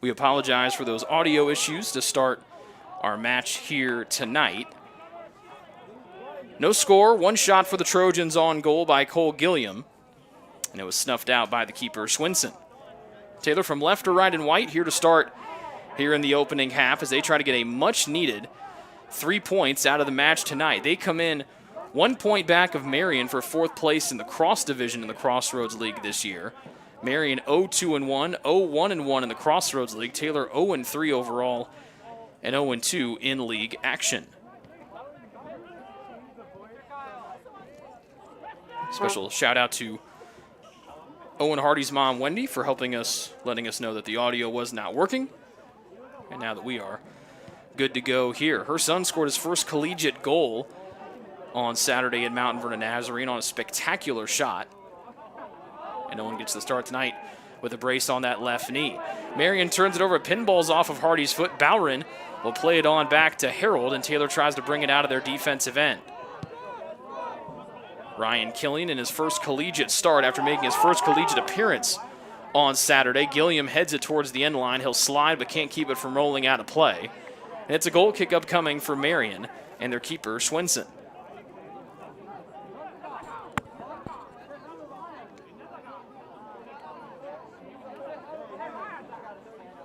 We apologize for those audio issues to start our match here tonight. No score, one shot for the Trojans on goal by Cole Gilliam, and it was snuffed out by the keeper, Swinson. Taylor from left to right and white here to start here in the opening half as they try to get a much-needed 3 points out of the match tonight. They come in 1 point back of Marian for fourth place in the Cross Division in the Crossroads League this year. Marian 0-2-1, 0-1-1 in the Crossroads League. Taylor 0-3 overall and 0-2 in league action. Special shout out to Owen Hardy's mom, Wendy, for helping us, letting us know that the audio was not working. And now that we are good to go here. Her son scored his first collegiate goal on Saturday at Mountain Vernon Nazarene on a spectacular shot. And Owen gets the start tonight with a brace on that left knee. Marian turns it over. Pinballs off of Hardy's foot. Bowron will play it on back to Harold, and Taylor tries to bring it out of their defensive end. Ryan Killian in his first collegiate start after making his first collegiate appearance on Saturday. Gilliam heads it towards the end line. He'll slide but can't keep it from rolling out of play. And it's a goal kick upcoming for Marian and their keeper, Swinson.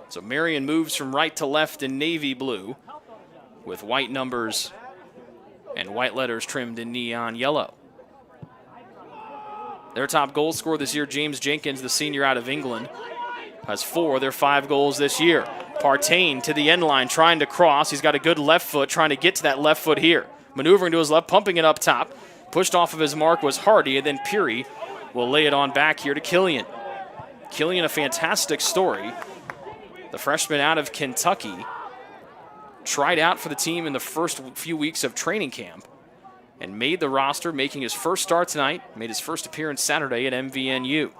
So Marian moves from right to left in navy blue with white numbers and white letters trimmed in neon yellow. Their top goal scorer this year, James Jenkins, the senior out of England, has 4 of their 5 goals this year. Partain to the end line, trying to cross. He's got a good left foot, trying to get to that left foot here. Maneuvering to his left, pumping it up top. Pushed off of his mark was Hardy, and then Peary will lay it on back here to Killian. Killian, a fantastic story. The freshman out of Kentucky tried out for the team in the first few weeks of training camp and made the roster, making his first start tonight, made his first appearance Saturday at MVNU.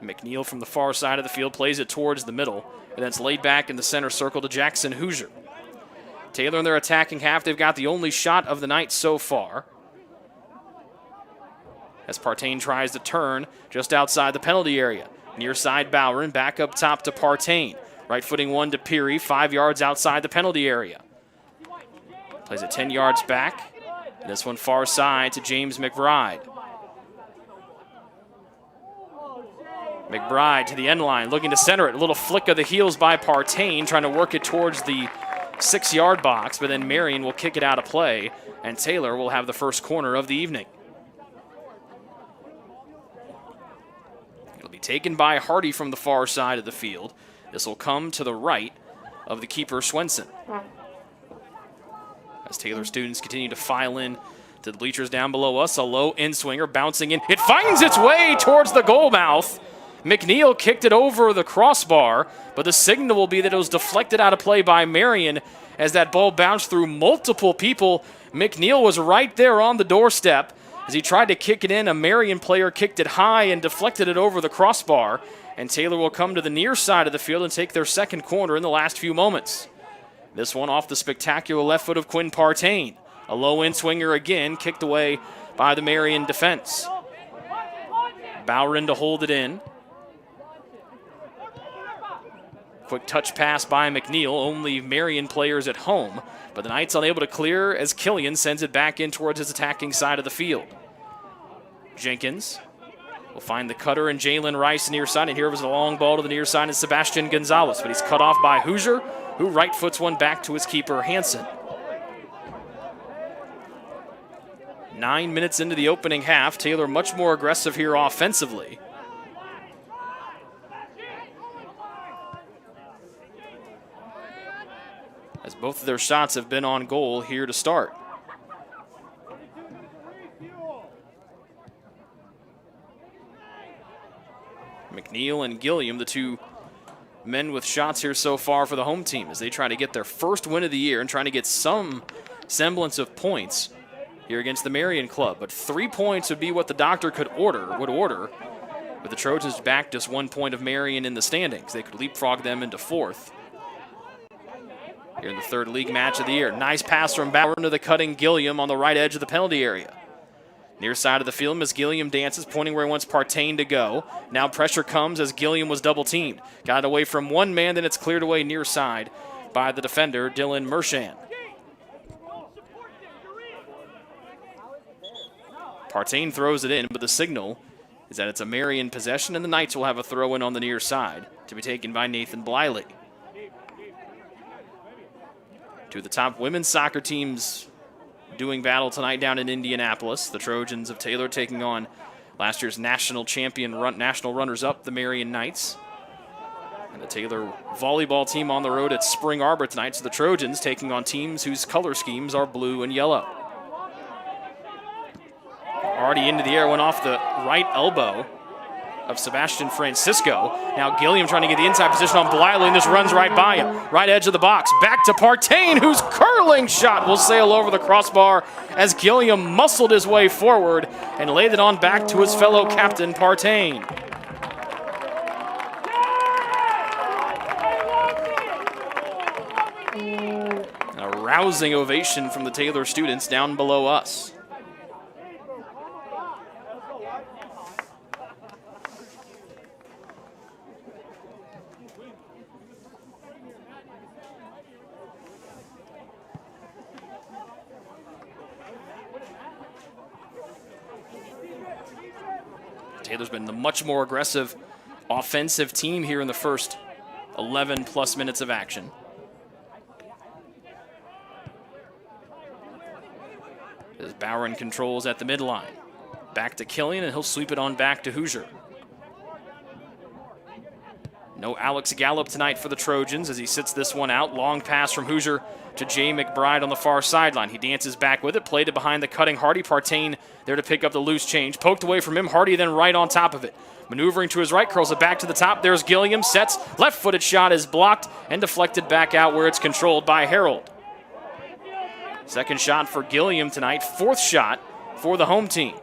McNeil from the far side of the field plays it towards the middle, and then it's laid back in the center circle to Jackson Hoosier. Taylor in their attacking half, they've got the only shot of the night so far, as Partain tries to turn just outside the penalty area. Near side Bowron, back up top to Partain. Right footing one to Peary, 5 yards outside the penalty area. Plays it 10 yards back. This one far side to James McBride. McBride to the end line, looking to center it. A little flick of the heels by Partain, trying to work it towards the 6-yard box, but then Marian will kick it out of play, and Taylor will have the first corner of the evening. It'll be taken by Hardy from the far side of the field. This will come to the right of the keeper, Swinson. As Taylor students continue to file in to the bleachers down below us, a low in-swinger bouncing in. It finds its way towards the goal mouth. McNeil kicked it over the crossbar, but the signal will be that it was deflected out of play by Marian as that ball bounced through multiple people. McNeil was right there on the doorstep. As he tried to kick it in, a Marian player kicked it high and deflected it over the crossbar, and Taylor will come to the near side of the field and take their second corner in the last few moments. This one off the spectacular left foot of Quinn Partain. A low in-swinger again, kicked away by the Marian defense. Bowron to hold it in. Quick touch pass by McNeil, only Marian players at home, but the Knights unable to clear as Killian sends it back in towards his attacking side of the field. Jenkins will find the cutter and Jalen Rice near side, and here was a long ball to the near side of Sebastian Gonzalez, but he's cut off by Hoosier, who right foots one back to his keeper, Hansen. 9 minutes into the opening half, Taylor much more aggressive here offensively. As both of their shots have been on goal here to start. McNeil and Gilliam, the two men with shots here so far for the home team, as they try to get their first win of the year and trying to get some semblance of points here against the Marian club. But 3 points would be what the doctor would order. With the Trojans back just 1 point of Marian in the standings, they could leapfrog them into fourth. Here in the third league match of the year. Nice pass from Bowron to the cutting Gilliam on the right edge of the penalty area. Near side of the field, Miss Gilliam dances, pointing where he wants Partain to go. Now pressure comes as Gilliam was double-teamed. Got it away from one man, then it's cleared away near side by the defender, Dylan Mershand. Partain throws it in, but the signal is that it's a Marian possession, and the Knights will have a throw-in on the near side to be taken by Nathan Bliley. Two of the top women's soccer teams doing battle tonight down in Indianapolis. The Trojans of Taylor taking on last year's national runners-up, the Marian Knights. And the Taylor volleyball team on the road at Spring Arbor tonight. So the Trojans taking on teams whose color schemes are blue and yellow. Already into the air, went off the right elbow of Sebastian Francisco. Now Gilliam trying to get the inside position on Bliley, and this runs right by him. Right edge of the box. Back to Partain, whose curling shot will sail over the crossbar as Gilliam muscled his way forward and laid it on back to his fellow captain, Partain. A rousing ovation from the Taylor students down below us. Taylor's been the much more aggressive offensive team here in the first 11-plus minutes of action. As Bowron controls at the midline. Back to Killian, and he'll sweep it on back to Hoosier. No Alex Gallup tonight for the Trojans as he sits this one out. Long pass from Hoosier to Jay McBride on the far sideline. He dances back with it, played it behind the cutting Hardy. Partain there to pick up the loose change. Poked away from him, Hardy then right on top of it. Maneuvering to his right, curls it back to the top. There's Gilliam, sets, left-footed shot is blocked and deflected back out where it's controlled by Harold. Second shot for Gilliam tonight, fourth shot for the home team.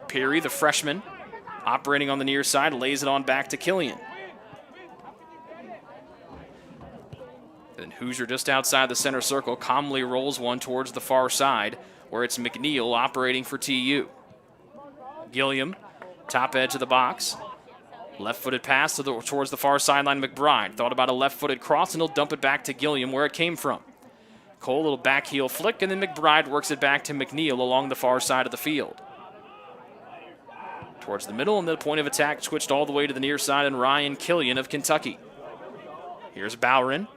Peary, the freshman, operating on the near side, lays it on back to Killian. Then Hoosier just outside the center circle calmly rolls one towards the far side where it's McNeil operating for TU. Gilliam, top edge of the box. Left-footed pass towards the far sideline. McBride thought about a left-footed cross, and he'll dump it back to Gilliam where it came from. Cole, a little back heel flick, and then McBride works it back to McNeil along the far side of the field. Towards the middle, and the point of attack switched all the way to the near side, and Ryan Killian of Kentucky. Here's Bowron.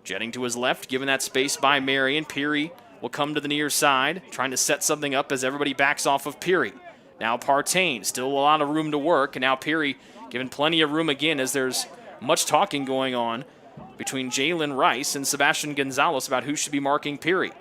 Jetting to his left, given that space by Marian. Peary will come to the near side, trying to set something up as everybody backs off of Peary. Now Partain, still a lot of room to work, and now Peary given plenty of room again as there's much talking going on between Jalen Rice and Sebastian Gonzalez about who should be marking Peary.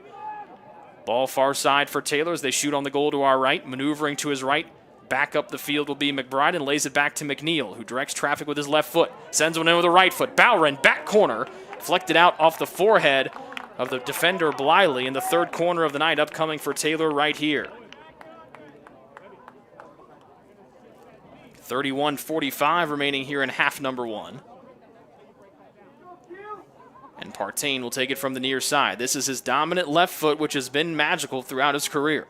Ball far side for Taylor as they shoot on the goal to our right. Maneuvering to his right, back up the field will be McBride and lays it back to McNeil, who directs traffic with his left foot. Sends one in with the right foot. Bowron, back corner, deflected out off the forehead of the defender Bliley in the third corner of the night, upcoming for Taylor right here. 31-45 remaining here in half number one. And Partain will take it from the near side. This is his dominant left foot, which has been magical throughout his career.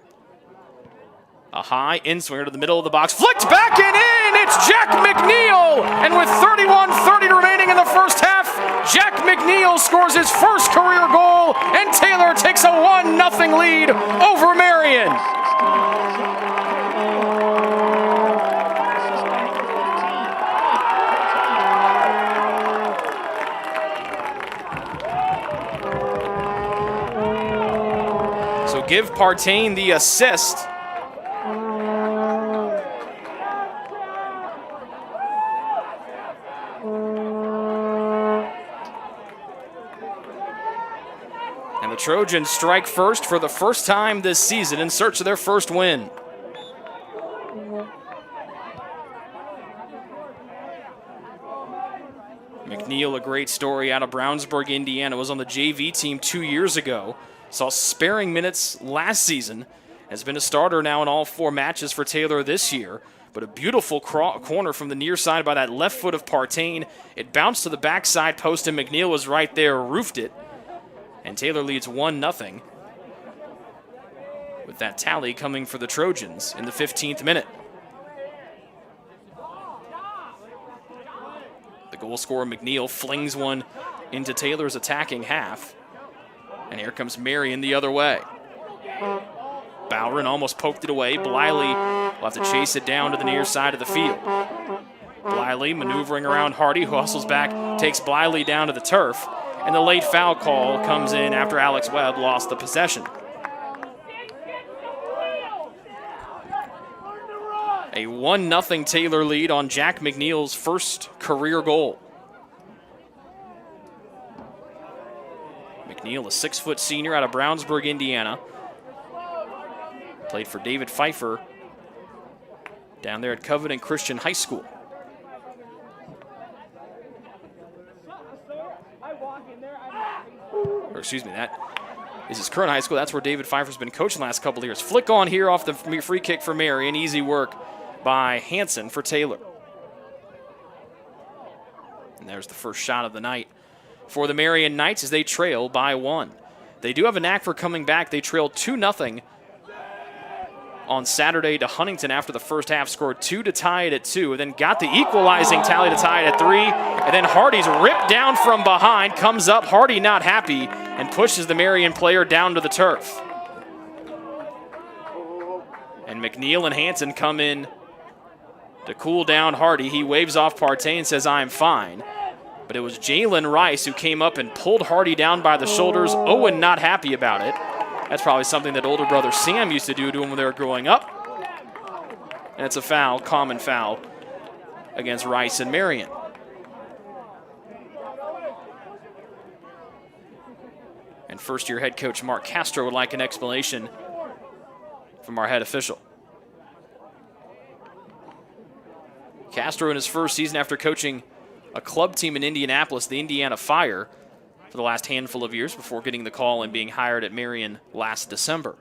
A high in-swinger to the middle of the box. Flicked back and in! It's Jack McNeil! And with 31:30 remaining in the first half, Jack McNeil scores his first career goal, and Taylor takes a 1-0 lead over Marian. So give Partain the assist. And the Trojans strike first for the first time this season in search of their first win. McNeil, a great story out of Brownsburg, Indiana, was on the JV team 2 years ago. Saw sparing minutes last season. Has been a starter now in all 4 matches for Taylor this year. But a beautiful corner from the near side by that left foot of Partain. It bounced to the backside post, and McNeil was right there, roofed it. And Taylor leads 1-0 with that tally coming for the Trojans in the 15th minute. The goal scorer, McNeil, flings one into Taylor's attacking half. And here comes Marian the other way. Bowron almost poked it away. Bliley will have to chase it down to the near side of the field. Bliley maneuvering around Hardy, who hustles back, takes Bliley down to the turf. And the late foul call comes in after Alex Webb lost the possession. A 1-0 Taylor lead on Jack McNeil's first career goal. McNeil, a 6-foot senior out of Brownsburg, Indiana. Played for David Pfeiffer down there at Covenant Christian High School. Or excuse me, that is his current high school. That's where David Pfeiffer's been coaching the last couple of years. Flick on here off the free kick for Marian. Easy work by Hansen for Taylor. And there's the first shot of the night for the Marian Knights as they trail by 1. They do have a knack for coming back. They trailed 2-0 on Saturday to Huntington after the first half, scored 2 to tie it at 2, and then got the equalizing tally to tie it at 3. And then Hardy's ripped down from behind, comes up, Hardy not happy, and pushes the Marian player down to the turf. And McNeil and Hansen come in to cool down Hardy. He waves off Partey and says, "I'm fine." But it was Jalen Rice who came up and pulled Hardy down by the shoulders. Owen not happy about it. That's probably something that older brother Sam used to do to him when they were growing up. And it's a foul, common foul, against Rice and Marian. And first-year head coach Mark Castro would like an explanation from our head official. Castro in his first season after coaching a club team in Indianapolis, the Indiana Fire, for the last handful of years before getting the call and being hired at Marian last December.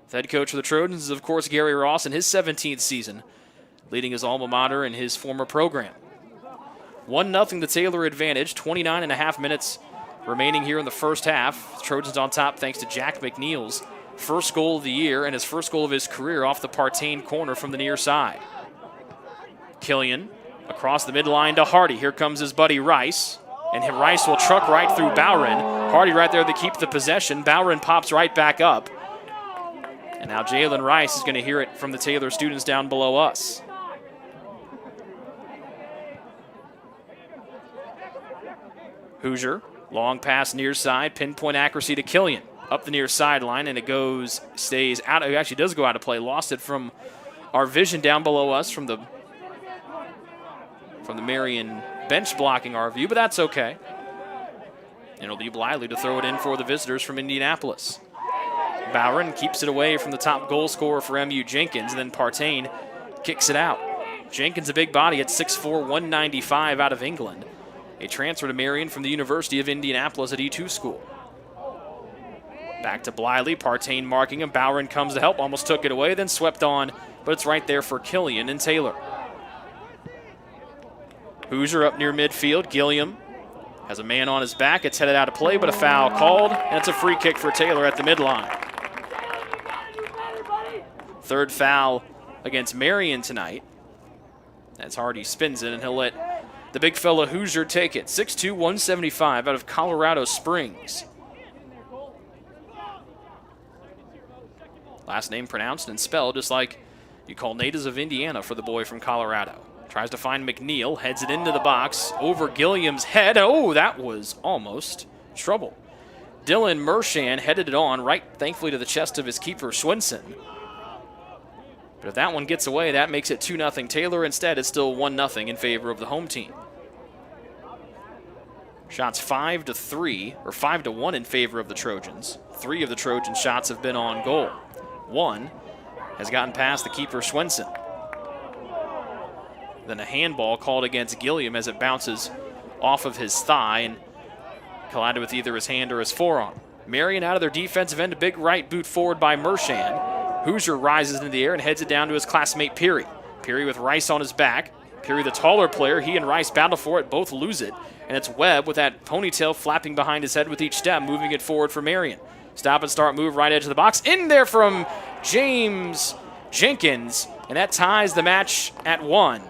The head coach for the Trojans is, of course, Gary Ross in his 17th season, leading his alma mater in his former program. 1-0 the Taylor advantage, 29.5 minutes remaining here in the first half. The Trojans on top thanks to Jack McNeil's first goal of the year and his first goal of his career off the Partain corner from the near side. Killian across the midline to Hardy. Here comes his buddy Rice. And Rice will truck right through Bowron. Hardy right there to keep the possession. Bowron pops right back up. And now Jalen Rice is going to hear it from the Taylor students down below us. Hoosier, long pass near side, pinpoint accuracy to Killian. Up the near sideline, and it goes, stays out. It actually does go out of play. Lost it from our vision down below us from the Marian bench blocking our view, but that's okay. And it'll be Bliley to throw it in for the visitors from Indianapolis. Bowron keeps it away from the top goal scorer for MU, Jenkins, and then Partain kicks it out. Jenkins, a big body at 6'4", 195 out of England. A transfer to Marian from the University of Indianapolis at E2 school. Back to Bliley, Partain marking him. Bowron comes to help, almost took it away, then swept on, but it's right there for Killian and Taylor. Hoosier up near midfield. Gilliam has a man on his back. It's headed out of play, but a foul called, and it's a free kick for Taylor at the midline. Third foul against Marian tonight. As Hardy spins it, and he'll let the big fella Hoosier take it. 6'2", 175 out of Colorado Springs. Last name pronounced and spelled just like you call natives of Indiana for the boy from Colorado. Tries to find McNeil, heads it into the box, over Gilliam's head. Oh, that was almost trouble. Dylan Mershan headed it on right, thankfully, to the chest of his keeper, Swinson. But if that one gets away, that makes it 2-0 Taylor. Instead, it's still 1-0 in favor of the home team. Shots 5-3, or 5-1 in favor of the Trojans. 3 of the Trojan shots have been on goal. 1 has gotten past the keeper, Swinson. Then a handball called against Gilliam as it bounces off of his thigh and collided with either his hand or his forearm. Marian out of their defensive end, a big right boot forward by Mershan. Hoosier rises into the air and heads it down to his classmate Peary. Peary with Rice on his back. Peary, the taller player, he and Rice battle for it, both lose it. And it's Webb with that ponytail flapping behind his head with each step, moving it forward for Marian. Stop and start move, right edge of the box. In there from James Jenkins, and that ties the match at 1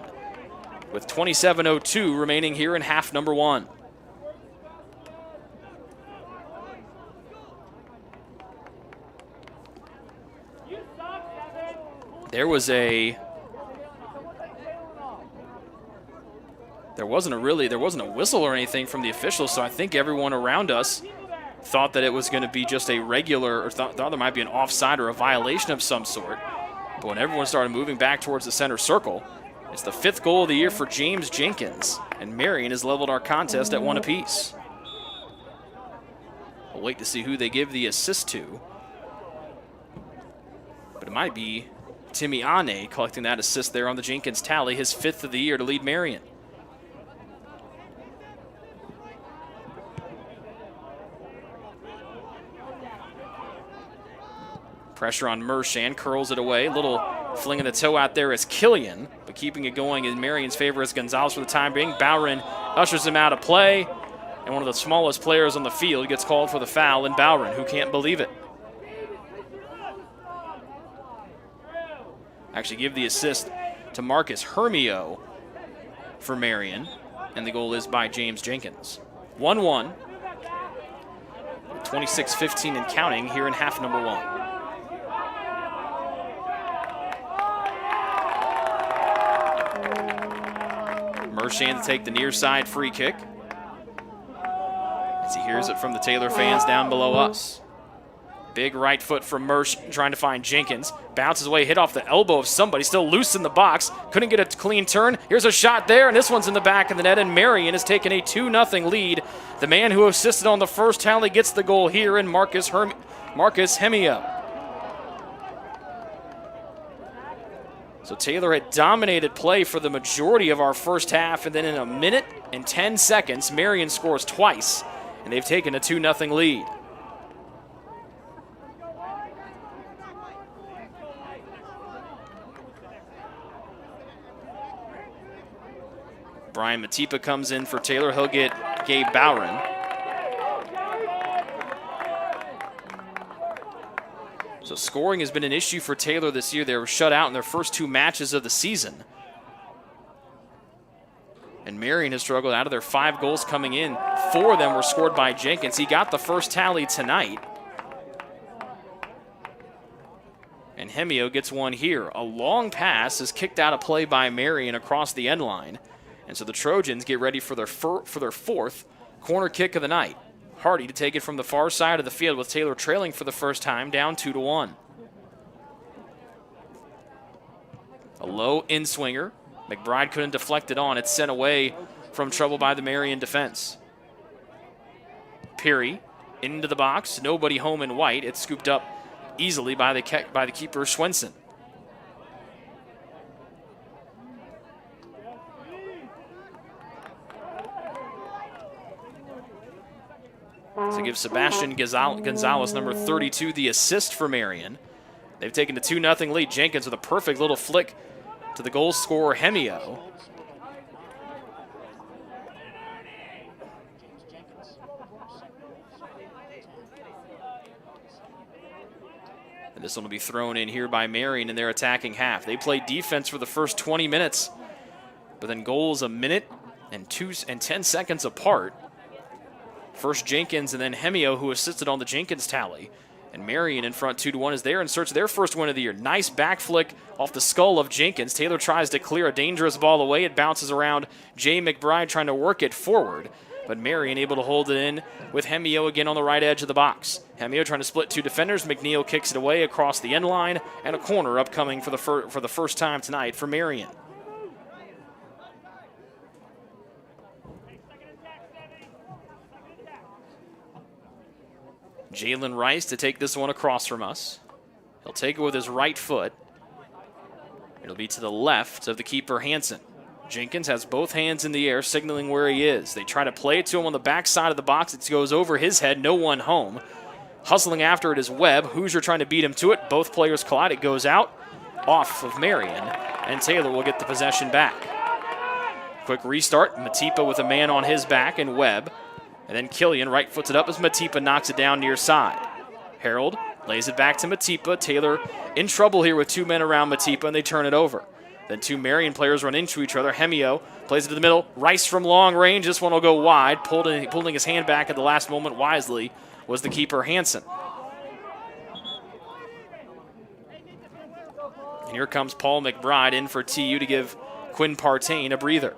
with 27:02 remaining here in half number 1. There wasn't a whistle or anything from the officials, so I think everyone around us thought that it was going to be just a regular, or thought there might be an offside or a violation of some sort. But when everyone started moving back towards the center circle, it's the 5th goal of the year for James Jenkins, and Marian has leveled our contest at 1 apiece. We'll wait to see who they give the assist to, but it might be Timmy Ane collecting that assist there on the Jenkins tally, his 5th of the year to lead Marian. Pressure on Mershand, curls it away. Little fling of the toe out there is Killian, but keeping it going in Marian's favor is Gonzalez for the time being. Bowron ushers him out of play, and one of the smallest players on the field gets called for the foul in Bowron, who can't believe it. Actually give the assist to Marcus Hermio for Marian, and the goal is by James Jenkins. 1-1, 26-15 and counting here in half number 1. Mershand to take the near side free kick, as he hears it from the Taylor fans down below us. Big right foot from Mersh, trying to find Jenkins. Bounces away, hit off the elbow of somebody, still loose in the box. Couldn't get a clean turn. Here's a shot there, and this one's in the back of the net, and Marian has taken a 2-0 lead. The man who assisted on the first tally gets the goal here in Marcus Hermio. So Taylor had dominated play for the majority of our first half, and then in 1 minute and 10 seconds, Marian scores twice, and they've taken a 2-0 lead. Brian Matipa comes in for Taylor. He'll get Gabe Bowron. So scoring has been an issue for Taylor this year. They were shut out in their first 2 matches of the season. And Marian has struggled. Out of their 5 goals coming in, 4 of them were scored by Jenkins. He got the first tally tonight. And Hemio gets one here. A long pass is kicked out of play by Marian across the end line. And so the Trojans get ready for their 4th corner kick of the night. Hardy to take it from the far side of the field with Taylor trailing for the first time, down 2-1. A low in-swinger. McBride couldn't deflect it on. It's sent away from trouble by the Marian defense. Peary into the box. Nobody home in white. It's scooped up easily by the keeper, Swenson. To give Sebastian Gonzalez, number 32, the assist for Marian. They've taken a 2-0 lead. Jenkins with a perfect little flick to the goal scorer, Hemio. And this one will be thrown in here by Marian in their attacking half. They played defense for the first 20 minutes, but then goals 1 minute and 10 seconds apart. First Jenkins and then Hemio, who assisted on the Jenkins tally. And Marian in front 2-1 as they're in search of their first win of the year. Nice back flick off the skull of Jenkins. Taylor tries to clear a dangerous ball away. It bounces around. Jay McBride trying to work it forward. But Marian able to hold it in with Hemio again on the right edge of the box. Hemio trying to split 2 defenders. McNeil kicks it away across the end line. And a corner upcoming for the first time tonight for Marian. Jalen Rice to take this one across from us. He'll take it with his right foot. It'll be to the left of the keeper, Hansen. Jenkins has both hands in the air, signaling where he is. They try to play it to him on the backside of the box. It goes over his head, no one home. Hustling after it is Webb. Hoosier trying to beat him to it. Both players collide. It goes out, off of Marian, and Taylor will get the possession back. Quick restart. Matipa with a man on his back and Webb. And then Killian right foots it up as Matipa knocks it down near side. Harold lays it back to Matipa. Taylor in trouble here with 2 men around Matipa, and they turn it over. Then 2 Marian players run into each other. Hemio plays it to the middle. Rice from long range. This one will go wide. Pulling his hand back at the last moment wisely was the keeper, Hansen. And here comes Paul McBride in for TU to give Quinn Partain a breather.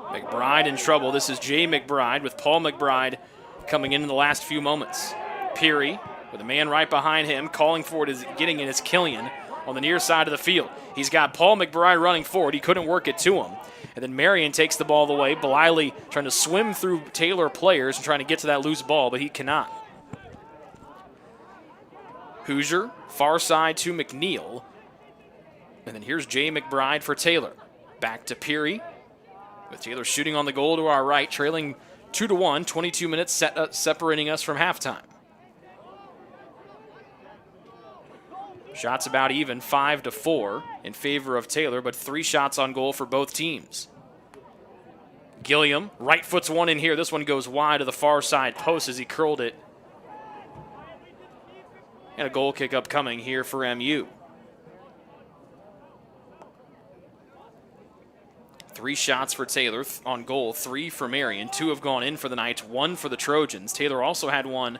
McBride in trouble. This is Jay McBride with Paul McBride coming in the last few moments. Peary with a man right behind him, calling for it, is getting it as Killian on the near side of the field. He's got Paul McBride running forward. He couldn't work it to him. And then Marian takes the ball away. Bliley trying to swim through Taylor players and trying to get to that loose ball, but he cannot. Hoosier, far side to McNeil. And then here's Jay McBride for Taylor. Back to Peary. With Taylor shooting on the goal to our right, trailing 2-1, 22 minutes separating us from halftime. Shots about even, 5-4 in favor of Taylor, but 3 shots on goal for both teams. Gilliam right foots one in here. This one goes wide to the far side post as he curled it. And a goal kick upcoming here for MU. 3 shots for Taylor on goal, 3 for Marian. 2 have gone in for the Knights, 1 for the Trojans. Taylor also had one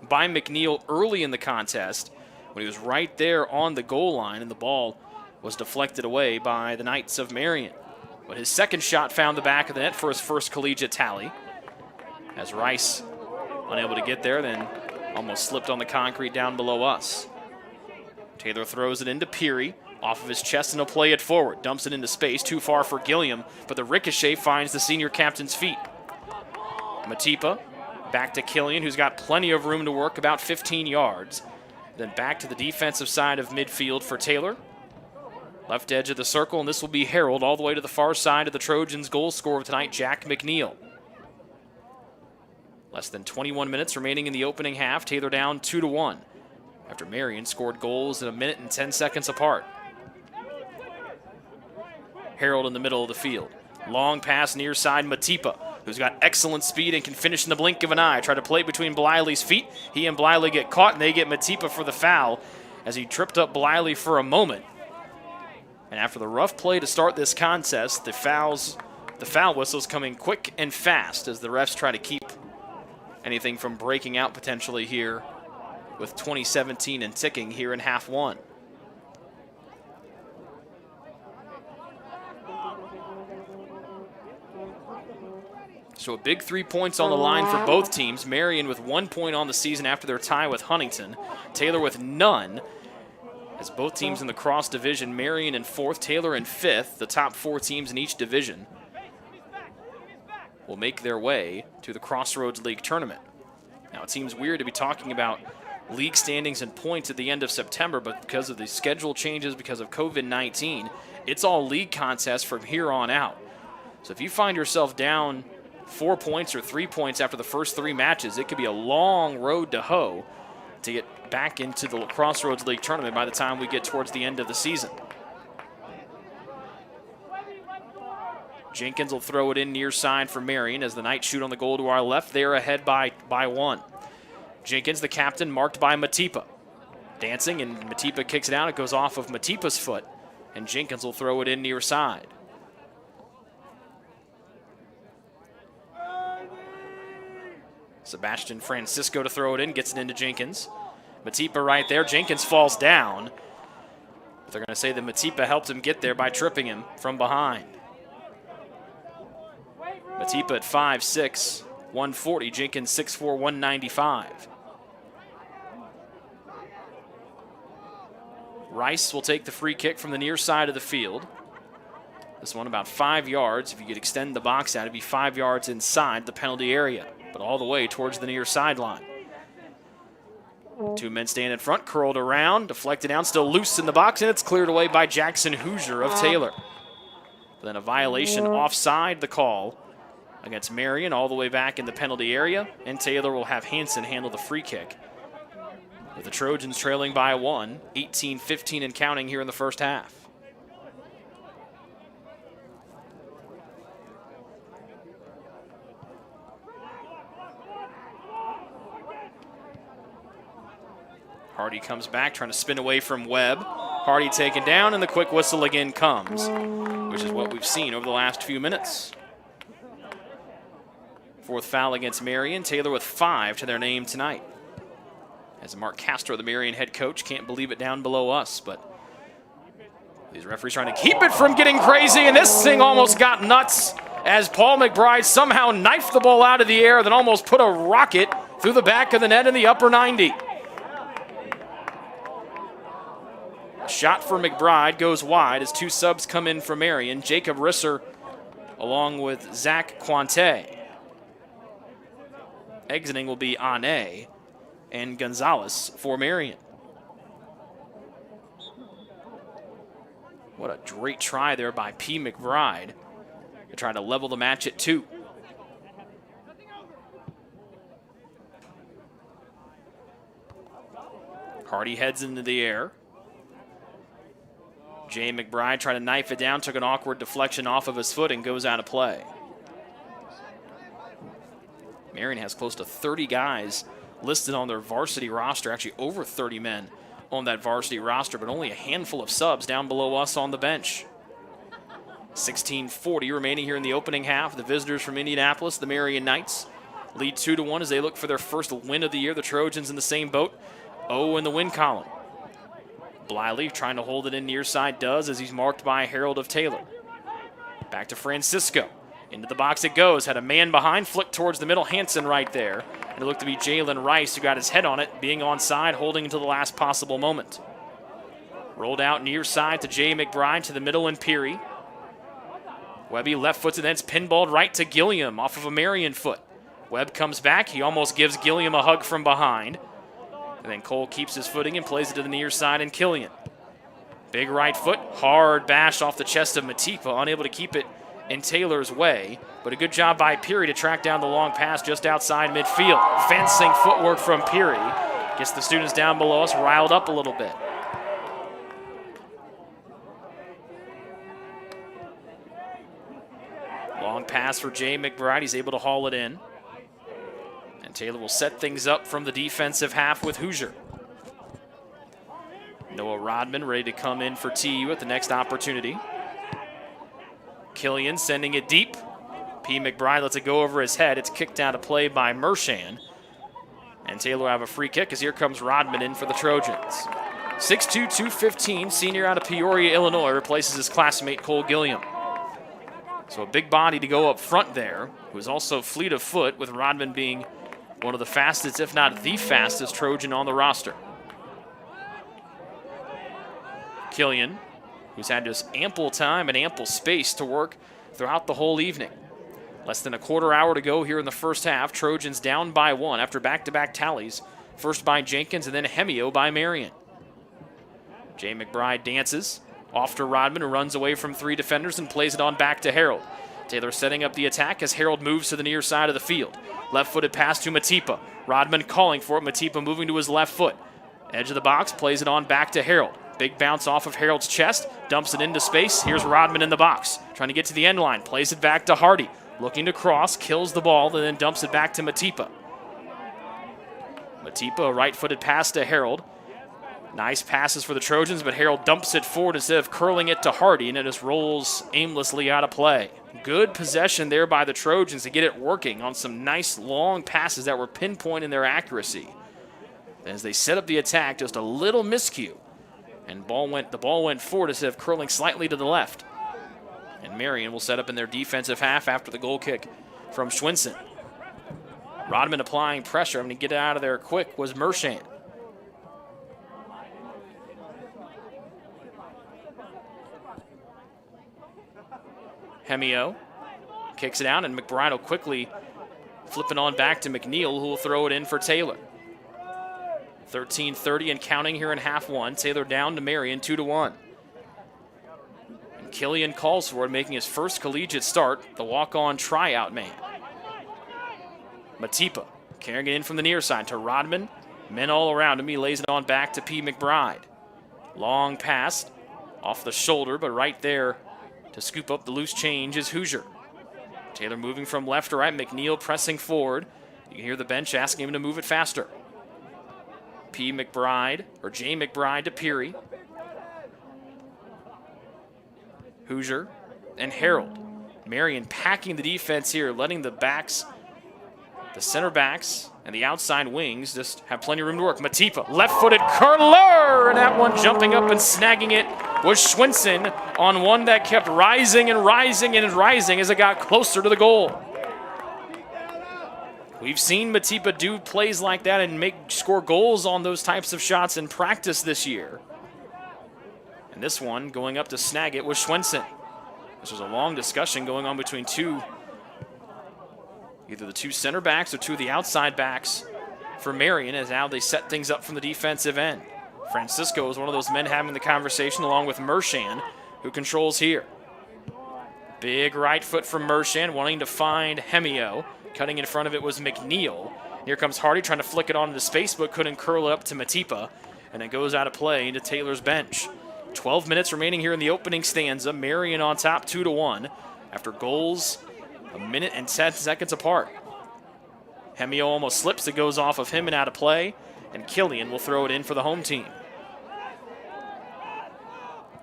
by McNeil early in the contest when he was right there on the goal line, and the ball was deflected away by the Knights of Marian. But his second shot found the back of the net for his first collegiate tally. As Rice, unable to get there, then almost slipped on the concrete down below us. Taylor throws it into Peary. Off of his chest, and he'll play it forward. Dumps it into space, too far for Gilliam, but the ricochet finds the senior captain's feet. Matipa back to Killian, who's got plenty of room to work, about 15 yards. Then back to the defensive side of midfield for Taylor. Left edge of the circle, and this will be Harold all the way to the far side of the Trojans' goal scorer of tonight, Jack McNeil. Less than 21 minutes remaining in the opening half. Taylor down 2-1 after Marian scored goals in 1 minute and 10 seconds apart. Harold in the middle of the field. Long pass near side, Matipa, who's got excellent speed and can finish in the blink of an eye. Try to play between Bliley's feet. He and Bliley get caught, and they get Matipa for the foul as he tripped up Bliley for a moment. And after the rough play to start this contest, the foul whistle's coming quick and fast as the refs try to keep anything from breaking out potentially here with 2017 and ticking here in half one. So a big 3 points on the line for both teams. Marian with 1 point on the season after their tie with Huntington. Taylor with none. As both teams in the cross division, Marian in 4th, Taylor in 5th. The top 4 teams in each division will make their way to the Crossroads League tournament. Now it seems weird to be talking about league standings and points at the end of September, but because of the schedule changes, because of COVID-19, it's all league contests from here on out. So if you find yourself down 4 points or 3 points after the first 3 matches, it could be a long road to hoe to get back into the Crossroads League tournament by the time we get towards the end of the season. Jenkins will throw it in near side for Marian as the Knights shoot on the goal to our left. They are ahead by 1. Jenkins, the captain, marked by Matipa. Dancing, and Matipa kicks it out. It goes off of Matipa's foot, and Jenkins will throw it in near side. Sebastian Francisco to throw it in, gets it into Jenkins. Matipa right there. Jenkins falls down. But they're going to say that Matipa helped him get there by tripping him from behind. Matipa at 5'6", 140. Jenkins 6'4", 195. Rice will take the free kick from the near side of the field. This one about 5 yards. If you could extend the box out, it'd be 5 yards inside the penalty area, but all the way towards the near sideline. Two men stand in front, curled around, deflected down, still loose in the box, and it's cleared away by Jackson Hoosier of Taylor. Then a violation offside, the call against Marian, all the way back in the penalty area, and Taylor will have Hansen handle the free kick. With the Trojans trailing by 1, 18-15 and counting here in the first half. Hardy comes back, trying to spin away from Webb. Hardy taken down, and the quick whistle again comes, which is what we've seen over the last few minutes. Fourth foul against Marian. Taylor with 5 to their name tonight. As Mark Castro, the Marian head coach, can't believe it down below us, but these referees trying to keep it from getting crazy, and this thing almost got nuts as Paul McBride somehow knifed the ball out of the air, then almost put a rocket through the back of the net in the upper 90. A shot for McBride goes wide as 2 subs come in for Marian. Jacob Risser along with Zach Quante. Exiting will be Ane and Gonzalez for Marian. What a great try there by P. McBride to try to level the match at 2. Hardy heads into the air. Jay McBride tried to knife it down, took an awkward deflection off of his foot and goes out of play. Marian has close to 30 guys listed on their varsity roster, actually over 30 men on that varsity roster, but only a handful of subs down below us on the bench. 16:40 remaining here in the opening half. The visitors from Indianapolis, the Marian Knights, lead 2-1 as they look for their first win of the year. The Trojans in the same boat, 0 in the win column. Bliley trying to hold it in near side does as he's marked by Harold of Taylor. Back to Francisco. Into the box it goes. Had a man behind, flicked towards the middle. Hansen right there. And it looked to be Jalen Rice who got his head on it, being onside, holding until the last possible moment. Rolled out near side to Jay McBride to the middle and Peary. Webby left foot to then it's pinballed right to Gilliam off of a Marian foot. Webb comes back. He almost gives Gilliam a hug from behind. And then Cole keeps his footing and plays it to the near side and Killian. Big right foot, hard bash off the chest of Matipa, unable to keep it in Taylor's way, but a good job by Peary to track down the long pass just outside midfield. Fencing footwork from Peary gets the students down below us riled up a little bit. Long pass for Jay McBride. He's able to haul it in. And Taylor will set things up from the defensive half with Hoosier. Noah Rodman ready to come in for TU at the next opportunity. Killian sending it deep. P. McBride lets it go over his head. It's kicked out of play by Mershan. And Taylor will have a free kick as here comes Rodman in for the Trojans. 6'2", 215, senior out of Peoria, Illinois, replaces his classmate Cole Gilliam. So a big body to go up front there, who's also fleet of foot, with Rodman being one of the fastest, if not the fastest, Trojan on the roster. Killian, who's had just ample time and ample space to work throughout the whole evening. Less than a quarter hour to go here in the first half. Trojans down by 1 after back-to-back tallies. First by Jenkins and then Hemio by Marian. Jay McBride dances off to Rodman, who runs away from 3 defenders and plays it on back to Harold. Taylor setting up the attack as Harold moves to the near side of the field. Left-footed pass to Matipa. Rodman calling for it. Matipa moving to his left foot. Edge of the box, plays it on back to Harold. Big bounce off of Harold's chest, dumps it into space. Here's Rodman in the box, trying to get to the end line. Plays it back to Hardy, looking to cross, kills the ball, and then dumps it back to Matipa. Matipa, a right-footed pass to Harold. Nice passes for the Trojans, but Harold dumps it forward instead of curling it to Hardy, and it just rolls aimlessly out of play. Good possession there by the Trojans to get it working on some nice long passes that were pinpoint in their accuracy. As they set up the attack, just a little miscue. And the ball went forward instead of curling slightly to the left. And Marian will set up in their defensive half after the goal kick from Schwinson. Rodman applying pressure. To get it out of there quick was Mershan. Hemio kicks it out, and McBride will quickly flip it on back to McNeil, who will throw it in for Taylor. 13:30 and counting here in half one. Taylor down to Marian, 2-1. And Killian calls for it, making his first collegiate start, the walk-on tryout man. Matipa carrying it in from the near side to Rodman. Men all around him. He lays it on back to P. McBride. Long pass off the shoulder, but right there to scoop up the loose change is Hoosier. Taylor moving from left to right. McNeil pressing forward. You can hear the bench asking him to move it faster. P. McBride, or J. McBride to Peary. Hoosier and Harold. Marian packing the defense here, letting the backs, the center backs, and the outside wings just have plenty of room to work. Matipa, left-footed curler, and that one jumping up and snagging it was Schwinson on one that kept rising and rising and rising as it got closer to the goal. We've seen Matipa do plays like that and score goals on those types of shots in practice this year. And this one going up to snag it was Schwinson. This was a long discussion going on between either the two center backs or two of the outside backs for Marian, as now they set things up from the defensive end. Francisco is one of those men having the conversation along with Mershan, who controls here. Big right foot from Mershan, wanting to find Hemio. Cutting in front of it was McNeil. Here comes Hardy trying to flick it onto space, but couldn't curl it up to Matipa, and it goes out of play into Taylor's bench. 12 minutes remaining here in the opening stanza. Marian on top 2-1 after goals a minute and 10 seconds apart. Hemio almost slips. It goes off of him and out of play, and Killian will throw it in for the home team.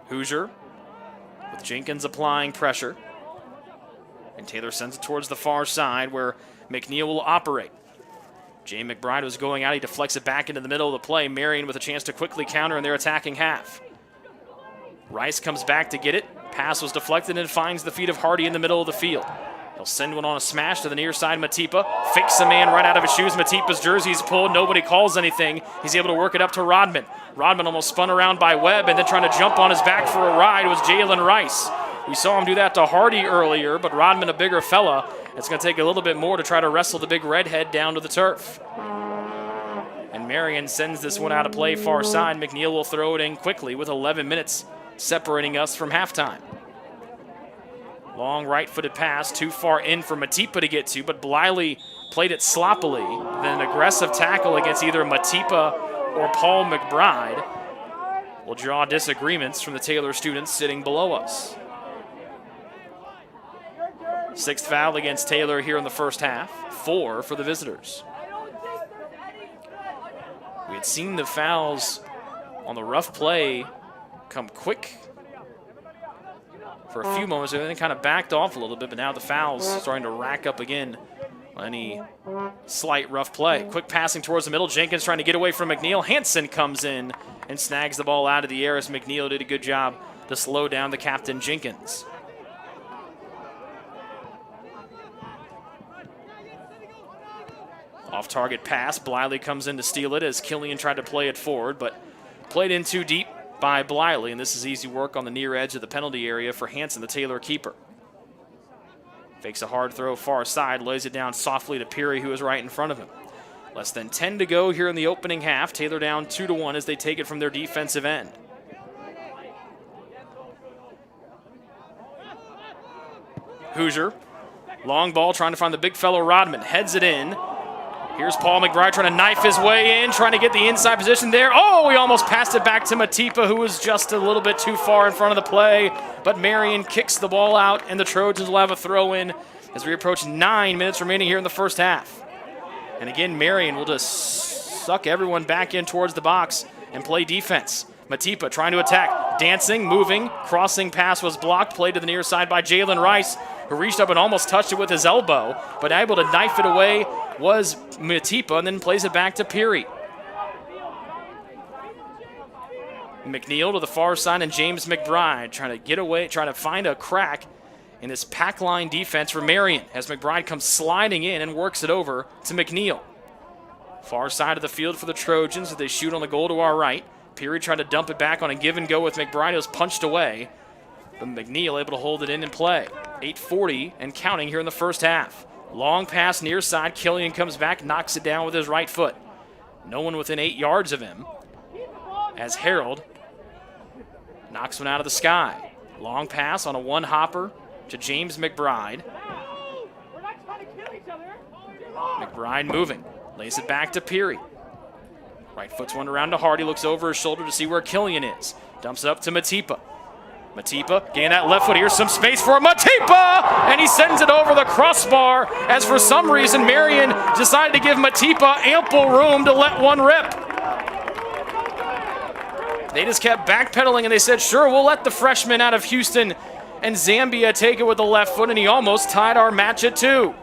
Hoosier with Jenkins applying pressure. And Taylor sends it towards the far side where McNeil will operate. Jay McBride was going out. He deflects it back into the middle of the play. Marian with a chance to quickly counter in their attacking half. Rice comes back to get it. Pass was deflected and finds the feet of Hardy in the middle of the field. He'll send one on a smash to the near side. Matipa fakes a man right out of his shoes. Matipa's jersey's pulled. Nobody calls anything. He's able to work it up to Rodman. Rodman almost spun around by Webb and then trying to jump on his back for a ride was Jalen Rice. We saw him do that to Hardy earlier, but Rodman, a bigger fella, it's going to take a little bit more to try to wrestle the big redhead down to the turf. And Marian sends this one out of play far side. McNeil will throw it in quickly with 11 minutes separating us from halftime. Long right-footed pass, too far in for Matipa to get to, but Bliley played it sloppily. Then an aggressive tackle against either Matipa or Paul McBride will draw disagreements from the Taylor students sitting below us. Sixth foul against Taylor here in the first half, 4 for the visitors. We had seen the fouls on the rough play come quick for a few moments, and then kind of backed off a little bit, but now the foul's starting to rack up again on any slight rough play. Quick passing towards the middle. Jenkins trying to get away from McNeil. Hansen comes in and snags the ball out of the air as McNeil did a good job to slow down the captain Jenkins. Off-target pass. Bliley comes in to steal it as Killian tried to play it forward, but played in too deep by Bliley, and this is easy work on the near edge of the penalty area for Hansen, the Taylor keeper. Fakes a hard throw far side, lays it down softly to Peary, who is right in front of him. Less than 10 to go here in the opening half. Taylor down 2-1 as they take it from their defensive end. Hoosier, long ball trying to find the big fellow Rodman, heads it in. Here's Paul McBride trying to knife his way in, trying to get the inside position there. Oh, he almost passed it back to Matipa, who was just a little bit too far in front of the play. But Marian kicks the ball out, and the Trojans will have a throw in as we approach 9 minutes remaining here in the first half. And again, Marian will just suck everyone back in towards the box and play defense. Matipa trying to attack, dancing, moving, crossing pass was blocked, played to the near side by Jalen Rice, who reached up and almost touched it with his elbow, but able to knife it away was Matipa, and then plays it back to Peary. McNeil to the far side, and James McBride trying to get away, trying to find a crack in this pack line defense for Marian as McBride comes sliding in and works it over to McNeil. Far side of the field for the Trojans as they shoot on the goal to our right. Peary tried to dump it back on a give and go with McBride. It was punched away, but McNeil able to hold it in and play. 8:40 and counting here in the first half. Long pass near side. Killian comes back, knocks it down with his right foot. No one within 8 yards of him as Harold knocks one out of the sky. Long pass on a one-hopper to James McBride. McBride moving. Lays it back to Peary. Right foot's one around to Hardy. Looks over his shoulder to see where Killian is. Dumps it up to Matipa. Matipa getting that left foot. Here's some space for Matipa! And he sends it over the crossbar as for some reason Marian decided to give Matipa ample room to let one rip. They just kept backpedaling and they said, sure, we'll let the freshman out of Houston and Zambia take it with the left foot, and he almost tied our match at 2.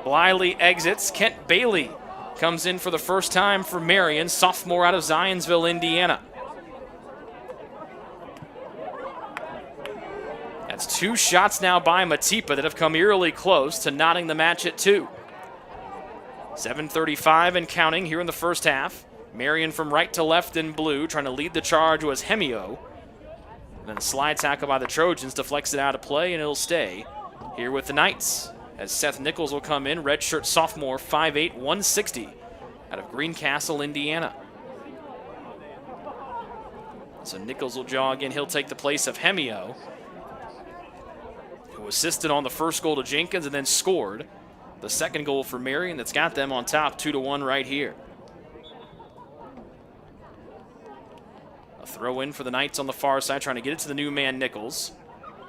Bliley exits. Kent Bailey comes in for the first time for Marian, sophomore out of Zionsville, Indiana. That's 2 shots now by Matipa that have come eerily close to knotting the match at 2. 7:35 and counting here in the first half. Marian from right to left in blue, trying to lead the charge was Hemio. Then a slide tackle by the Trojans deflects it out of play, and it'll stay here with the Knights. As Seth Nichols will come in, redshirt sophomore, 5'8", 160, out of Greencastle, Indiana. So Nichols will jog in. He'll take the place of Hemio, who assisted on the first goal to Jenkins and then scored the second goal for Marian that's got them on top 2-1 right here. A throw in for the Knights on the far side, trying to get it to the new man Nichols.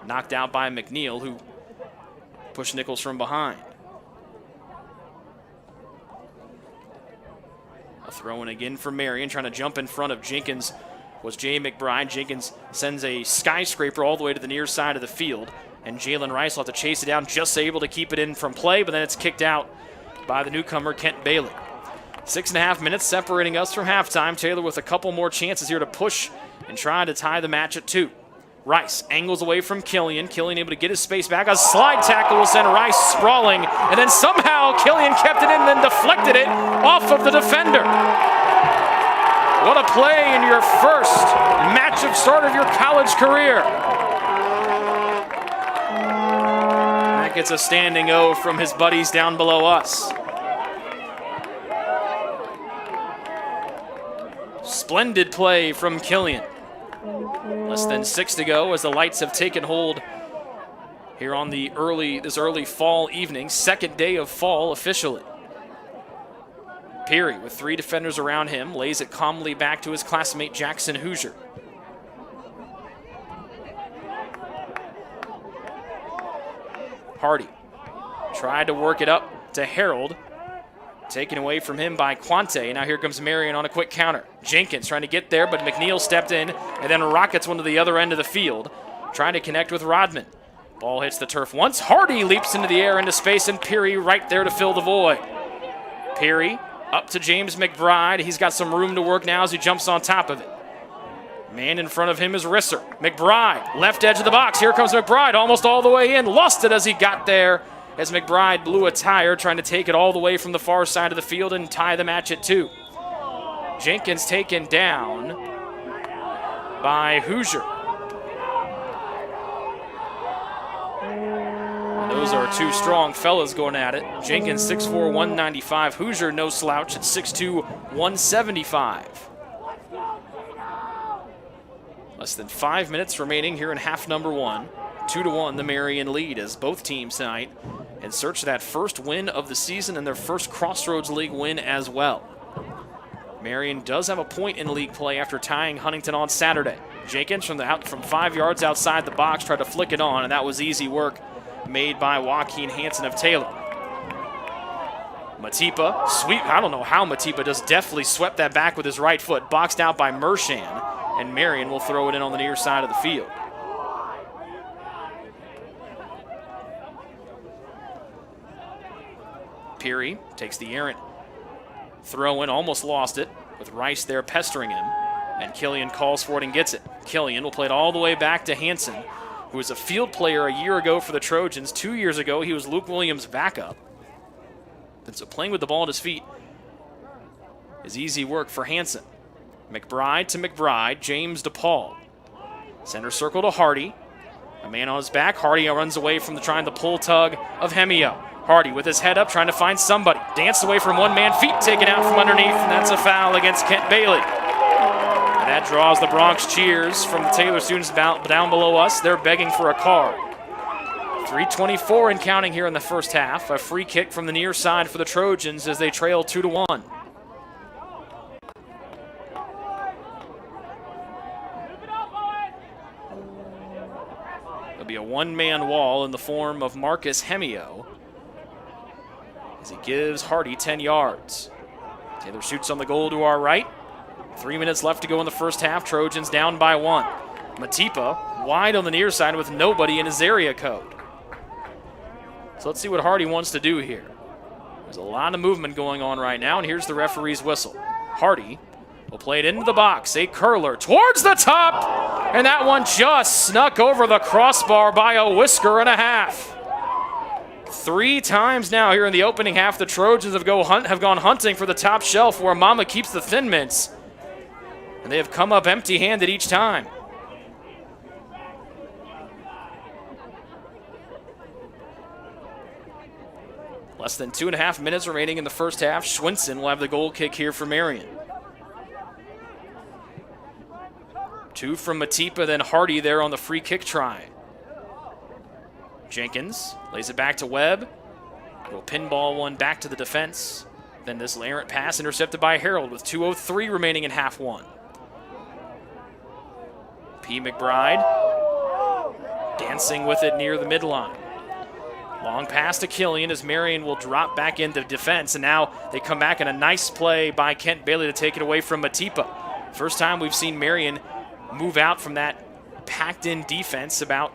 Knocked out by McNeil, who pushed Nichols from behind. A throw in again for Marian, trying to jump in front of Jenkins was Jay McBride. Jenkins sends a skyscraper all the way to the near side of the field, and Jalen Rice will have to chase it down, just able to keep it in from play, but then it's kicked out by the newcomer Kent Bailey. 6.5 minutes separating us from halftime. Taylor with a couple more chances here to push and try to tie the match at 2. Rice angles away from Killian. Killian able to get his space back. A slide tackle will send Rice sprawling, and then somehow Killian kept it in and then deflected it off of the defender. What a play in your first match of start of your college career. That gets a standing O from his buddies down below us. Splendid play from Killian. Less than 6 to go as the Lights have taken hold here on this early fall evening, second day of fall officially. Peary with 3 defenders around him lays it calmly back to his classmate Jackson Hoosier. Hardy tried to work it up to Harold. Taken away from him by Quante. Now here comes Marian on a quick counter. Jenkins trying to get there, but McNeil stepped in and then rockets one to the other end of the field, trying to connect with Rodman. Ball hits the turf once. Hardy leaps into the air into space, and Peary right there to fill the void. Peary up to James McBride. He's got some room to work now as he jumps on top of it. Man in front of him is Risser. McBride, left edge of the box. Here comes McBride, almost all the way in. Lost it as he got there, as McBride blew a tire, trying to take it all the way from the far side of the field and tie the match at 2. Jenkins taken down by Hoosier. Those are 2 strong fellas going at it. Jenkins 6'4", 195. Hoosier no slouch at 6'2", 175. Less than 5 minutes remaining here in half number 1. 2-1 the Marian lead as both teams tonight in search of that first win of the season and their first Crossroads League win as well. Marian does have a point in league play after tying Huntington on Saturday. Jenkins from 5 yards outside the box tried to flick it on, and that was easy work made by Joaquin Hansen of Taylor. Matipa, sweep. I don't know how Matipa just deftly swept that back with his right foot, boxed out by Mershan, and Marian will throw it in on the near side of the field. Peary takes the errant throw in, almost lost it, with Rice there pestering him, and Killian calls for it and gets it. Killian will play it all the way back to Hansen, who was a field player a year ago for the Trojans. 2 years ago, he was Luke Williams' backup. And so playing with the ball at his feet is easy work for Hansen. McBride to McBride, James DePaul. Center circle to Hardy. A man on his back. Hardy runs away from trying to pull tug of Hemio. Hardy with his head up trying to find somebody. Danced away from one man. Feet taken out from underneath, and that's a foul against Kent Bailey. And that draws the Bronx cheers from the Taylor students down below us. They're begging for a card. 3:24 and counting here in the first half. A free kick from the near side for the Trojans as they trail 2-1. There'll be a one-man wall in the form of Marcus Hemio as he gives Hardy 10 yards. Taylor shoots on the goal to our right. 3 minutes left to go in the first half. Trojans down by 1. Matipa wide on the near side with nobody in his area code. So let's see what Hardy wants to do here. There's a lot of movement going on right now, and here's the referee's whistle. Hardy will play it into the box. A curler towards the top, and that one just snuck over the crossbar by a whisker and a half. 3 times now here in the opening half, the Trojans have gone hunting for the top shelf where Mama keeps the Thin Mints, and they have come up empty-handed each time. Less than 2.5 minutes remaining in the first half. Schwinson will have the goal kick here for Marian. 2 from Matipa, then Hardy there on the free kick try. Jenkins lays it back to Webb. Will pinball one back to the defense. Then this errant pass intercepted by Harold with 2:03 remaining in half one. P. McBride dancing with it near the midline. Long pass to Killian as Marian will drop back into defense, and now they come back in a nice play by Kent Bailey to take it away from Matipa. First time we've seen Marian move out from that packed-in defense. About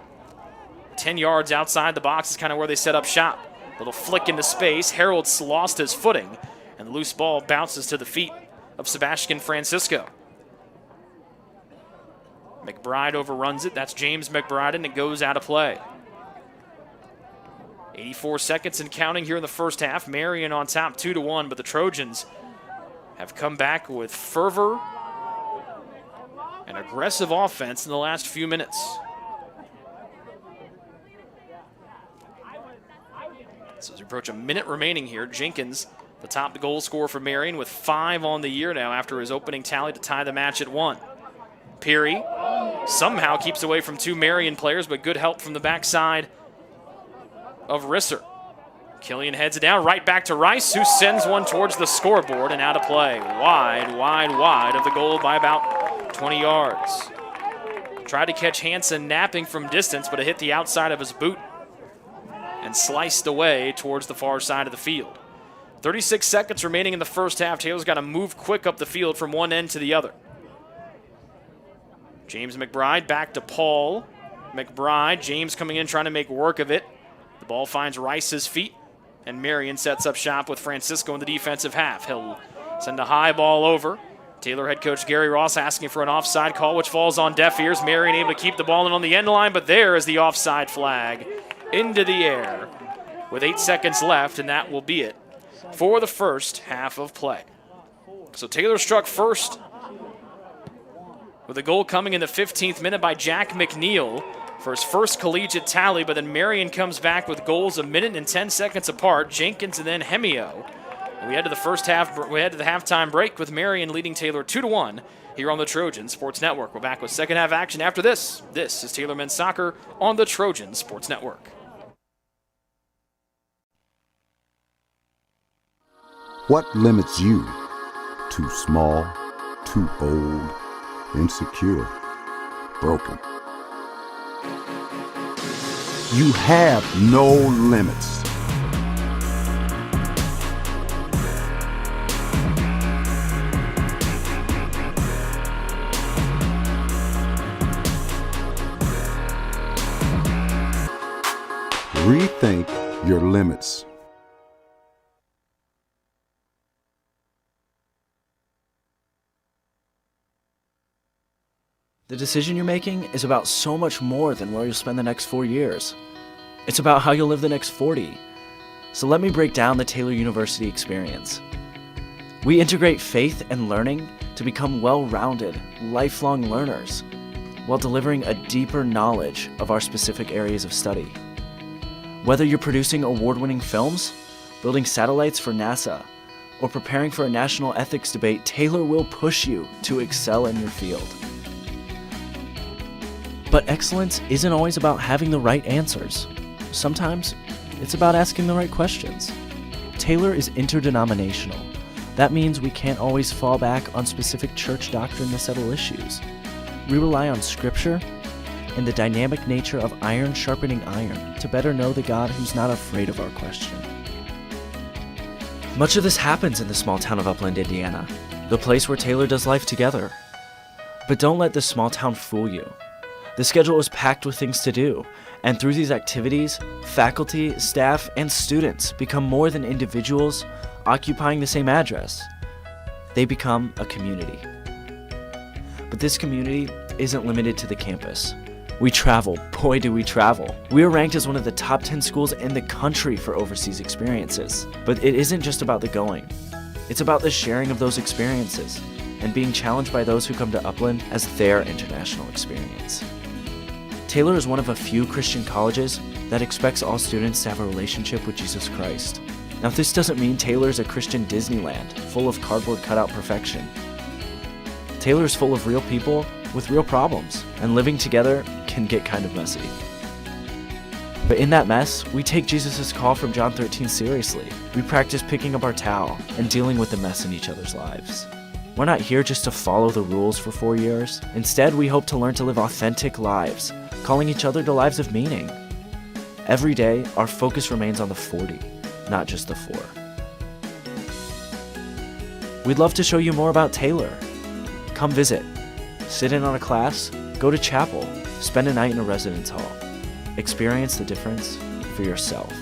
10 yards outside the box is kind of where they set up shop. Little flick into space. Harold's lost his footing, and the loose ball bounces to the feet of Sebastian Francisco. McBride overruns it. That's James McBride, and it goes out of play. 84 seconds and counting here in the first half. Marian on top 2-1, but the Trojans have come back with fervor and aggressive offense in the last few minutes. So as we approach a minute remaining here, Jenkins, the top goal scorer for Marian, with 5 on the year now after his opening tally to tie the match at 1. Peary somehow keeps away from 2 Marian players, but good help from the backside of Risser. Killian heads it down, right back to Rice, who sends one towards the scoreboard and out of play. Wide of the goal by about 20 yards. Tried to catch Hansen napping from distance, but it hit the outside of his boot and sliced away towards the far side of the field. 36 seconds remaining in the first half. Taylor's got to move quick up the field from one end to the other. James McBride back to Paul. McBride, James coming in trying to make work of it. The ball finds Rice's feet, and Marian sets up shop with Francisco in the defensive half. He'll send a high ball over. Taylor head coach Gary Ross asking for an offside call, which falls on deaf ears. Marian able to keep the ball in on the end line, but there is the offside flag into the air with 8 seconds left, and that will be it for the first half of play. So Taylor struck first with a goal coming in the 15th minute by Jack McNeil for his first collegiate tally, but then Marian comes back with goals a minute and 10 seconds apart. Jenkins and then Hemio. We head to the halftime break with Marian leading Taylor 2-1 here on the Trojan Sports Network. We're back with second half action after this. This is Taylor Men's Soccer on the Trojan Sports Network. What limits you? Too small, too old, insecure, broken. You have no limits. Rethink your limits. The decision you're making is about so much more than where you'll spend the next 4 years. It's about how you'll live the next 40. So let me break down the Taylor University experience. We integrate faith and learning to become well-rounded, lifelong learners. while delivering a deeper knowledge of our specific areas of study. Whether you're producing award-winning films, building satellites for NASA, or preparing for a national ethics debate, Taylor will push you to excel in your field. But excellence isn't always about having the right answers. Sometimes it's about asking the right questions. Taylor is interdenominational. That means we can't always fall back on specific church doctrine to settle issues. We rely on scripture and the dynamic nature of iron sharpening iron to better know the God who's not afraid of our question. Much of this happens in the small town of Upland, Indiana, the place where Taylor does life together. But don't let this small town fool you. The schedule is packed with things to do, and through these activities, faculty, staff, and students become more than individuals occupying the same address. They become a community. But this community isn't limited to the campus. We travel, boy do we travel. We are ranked as one of the top 10 schools in the country for overseas experiences. But it isn't just about the going. It's about the sharing of those experiences and being challenged by those who come to Upland as their international experience. Taylor is one of a few Christian colleges that expects all students to have a relationship with Jesus Christ. Now, this doesn't mean Taylor is a Christian Disneyland full of cardboard cutout perfection. Taylor is full of real people with real problems, and living together can get kind of messy. But in that mess, we take Jesus' call from John 13 seriously. We practice picking up our towel and dealing with the mess in each other's lives. We're not here just to follow the rules for 4 years. Instead, we hope to learn to live authentic lives, calling each other to lives of meaning. Every day, our focus remains on the 40, not just the 4. We'd love to show you more about Taylor. Come visit. Sit in on a class, go to chapel, spend a night in a residence hall. Experience the difference for yourself.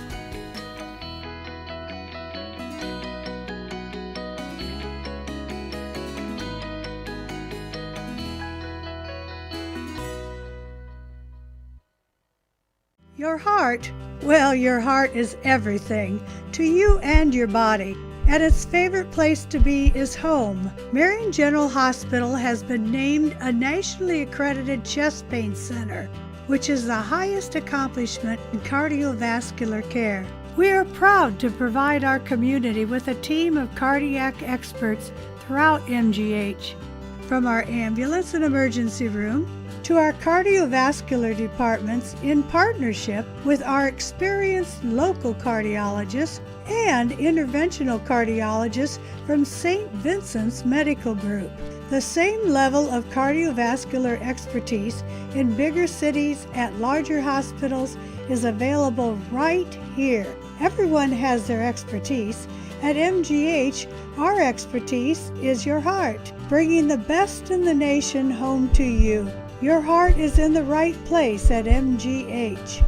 Your heart? Well, your heart is everything to you and your body. And its favorite place to be is home. Marian General Hospital has been named a nationally accredited chest pain center, which is the highest accomplishment in cardiovascular care. We are proud to provide our community with a team of cardiac experts throughout MGH. From our ambulance and emergency room to our cardiovascular departments in partnership with our experienced local cardiologists and interventional cardiologists from St. Vincent's Medical Group. The same level of cardiovascular expertise in bigger cities at larger hospitals is available right here. Everyone has their expertise. At MGH, our expertise is your heart, bringing the best in the nation home to you. Your heart is in the right place at MGH.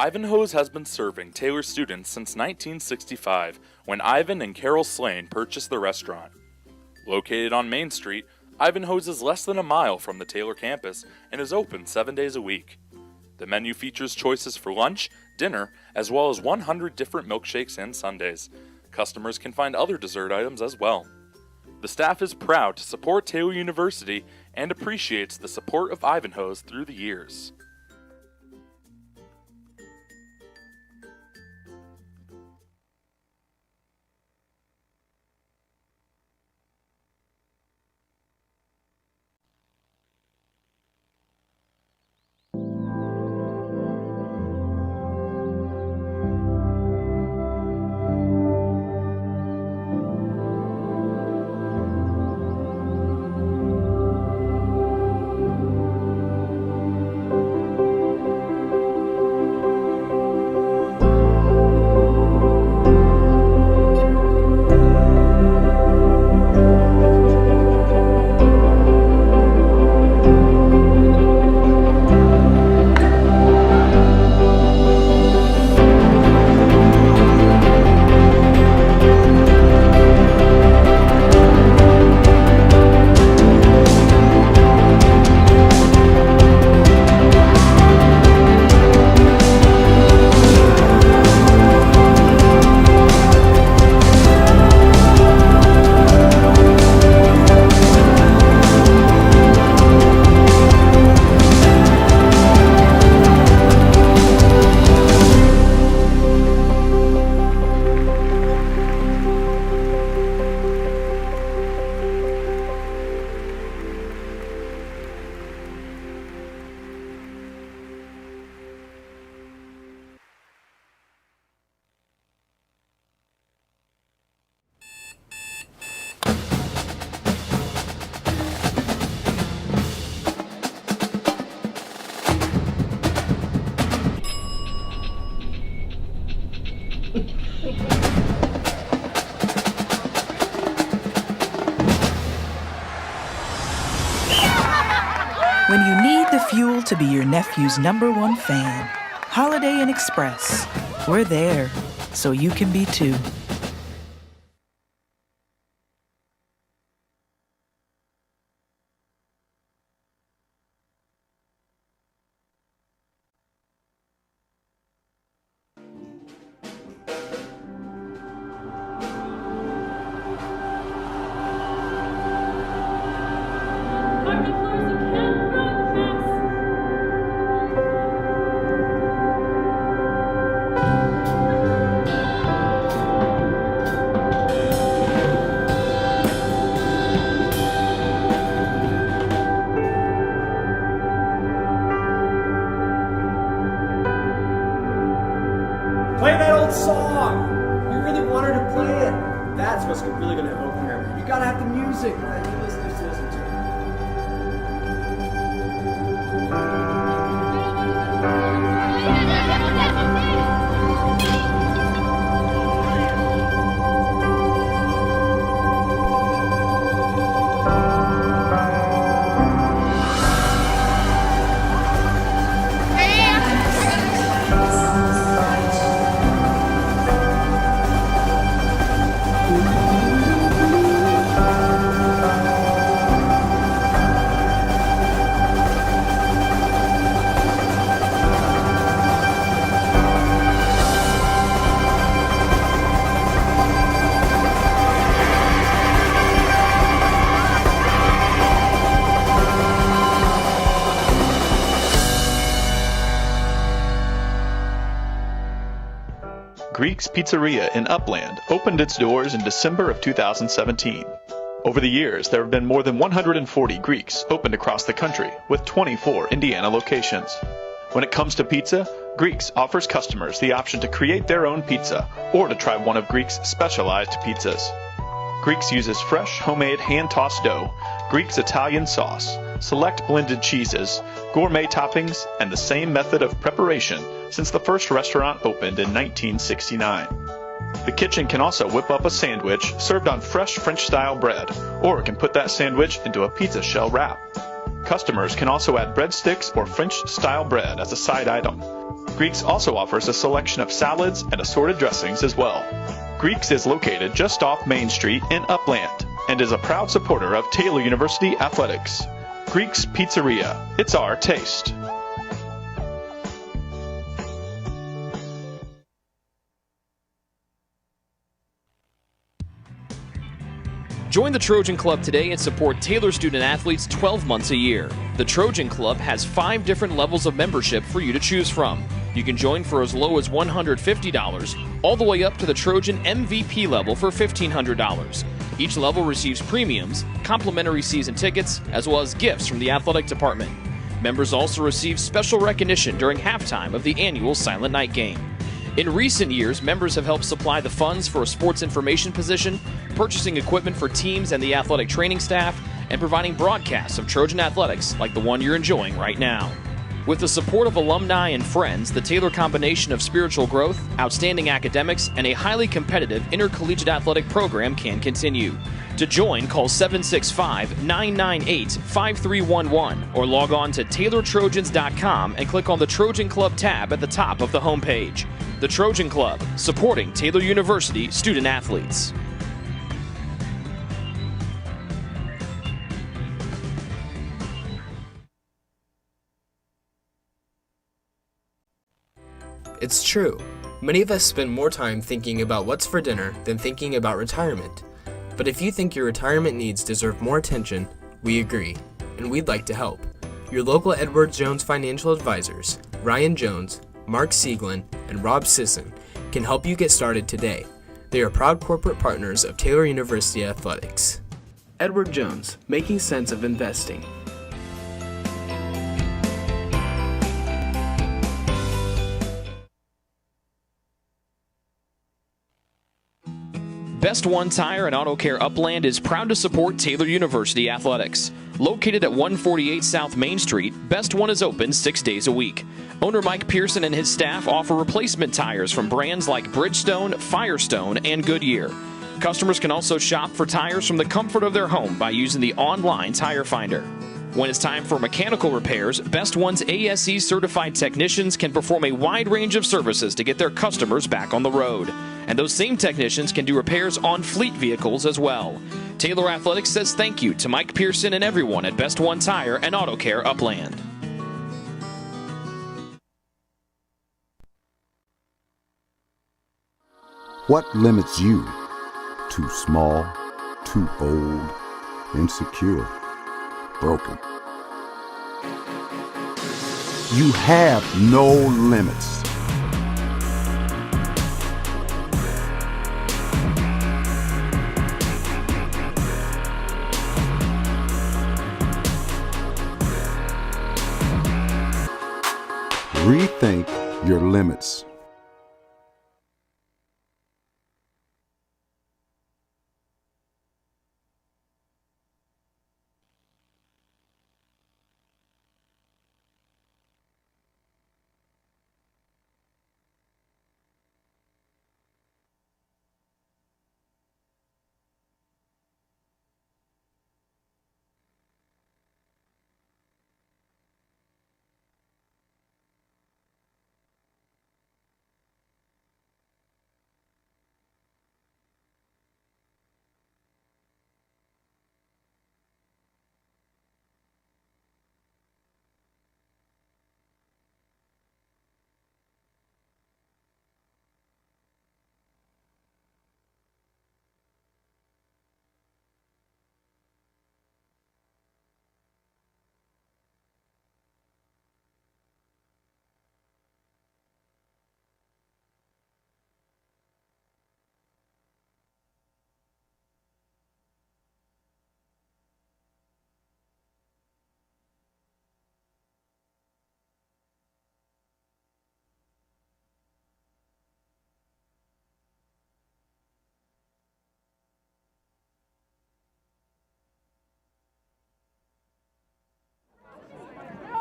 Ivanhoe's has been serving Taylor students since 1965, when Ivan and Carol Slane purchased the restaurant. Located on Main Street, Ivanhoe's is less than a mile from the Taylor campus and is open 7 days a week. The menu features choices for lunch, dinner, as well as 100 different milkshakes and sundaes. Customers can find other dessert items as well. The staff is proud to support Taylor University and appreciates the support of Ivanhoe's through the years. When you need the fuel to be your nephew's #1 fan, Holiday Inn Express. We're there, so you can be too. Play that old song! You really want her to play it. That's what's really going to open her. You gotta have the music that you listeners to listen to. Greek's Pizzeria in Upland opened its doors in December of 2017. Over the years, there have been more than 140 Greeks opened across the country, with 24 Indiana locations. When it comes to pizza, Greeks offers customers the option to create their own pizza or to try one of Greek's specialized pizzas. Greeks uses fresh, homemade, hand-tossed dough, Greek's Italian sauce, select blended cheeses, gourmet toppings, and the same method of preparation since the first restaurant opened in 1969. The kitchen can also whip up a sandwich served on fresh French-style bread, or can put that sandwich into a pizza shell wrap. Customers can also add breadsticks or French-style bread as a side item. Greeks also offers a selection of salads and assorted dressings as well. Greeks is located just off Main Street in Upland and is a proud supporter of Taylor University athletics. Greek's Pizzeria. It's our taste. Join the Trojan Club today and support Taylor student athletes 12 months a year. The Trojan Club has 5 different levels of membership for you to choose from. You can join for as low as $150, all the way up to the Trojan MVP level for $1,500. Each level receives premiums, complimentary season tickets, as well as gifts from the athletic department. Members also receive special recognition during halftime of the annual Silent Night game. In recent years, members have helped supply the funds for a sports information position, purchasing equipment for teams and the athletic training staff, and providing broadcasts of Trojan athletics like the one you're enjoying right now. With the support of alumni and friends, the Taylor combination of spiritual growth, outstanding academics, and a highly competitive intercollegiate athletic program can continue. To join, call 765-998-5311 or log on to TaylorTrojans.com and click on the Trojan Club tab at the top of the homepage. The Trojan Club, supporting Taylor University student athletes. It's true. Many of us spend more time thinking about what's for dinner than thinking about retirement. But if you think your retirement needs deserve more attention, we agree, and we'd like to help. Your local Edward Jones financial advisors, Ryan Jones, Mark Sieglin, and Rob Sisson, can help you get started today. They are proud corporate partners of Taylor University Athletics. Edward Jones, making sense of investing. Best One Tire and Auto Care Upland is proud to support Taylor University Athletics. Located at 148 South Main Street, Best One is open 6 days a week. Owner Mike Pearson and his staff offer replacement tires from brands like Bridgestone, Firestone, and Goodyear. Customers can also shop for tires from the comfort of their home by using the online tire finder. When it's time for mechanical repairs, Best One's ASE certified technicians can perform a wide range of services to get their customers back on the road. And those same technicians can do repairs on fleet vehicles as well. Taylor Athletics says thank you to Mike Pearson and everyone at Best One Tire and Auto Care Upland. What limits you? Too small, too old, insecure, broken. You have no limits. Rethink your limits.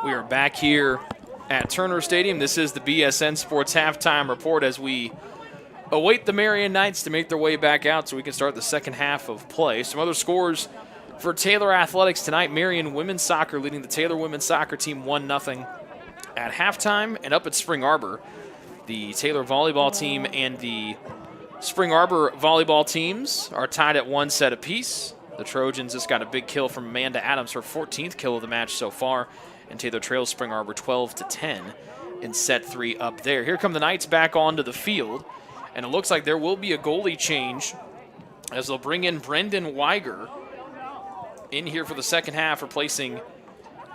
We are back here at Turner Stadium. This is the BSN Sports Halftime Report as we await the Marian Knights to make their way back out so we can start the second half of play. Some other scores for Taylor Athletics tonight. Marian women's soccer leading the Taylor women's soccer team 1-0 at halftime. And up at Spring Arbor, the Taylor volleyball team and the Spring Arbor volleyball teams are tied at 1 set apiece. The Trojans just got a big kill from Amanda Adams, her 14th kill of the match so far. And Taylor trails Spring Arbor 12-10 in set 3 up there. Here come the Knights back onto the field. And it looks like there will be a goalie change as they'll bring in Brendan Weiger in here for the second half, replacing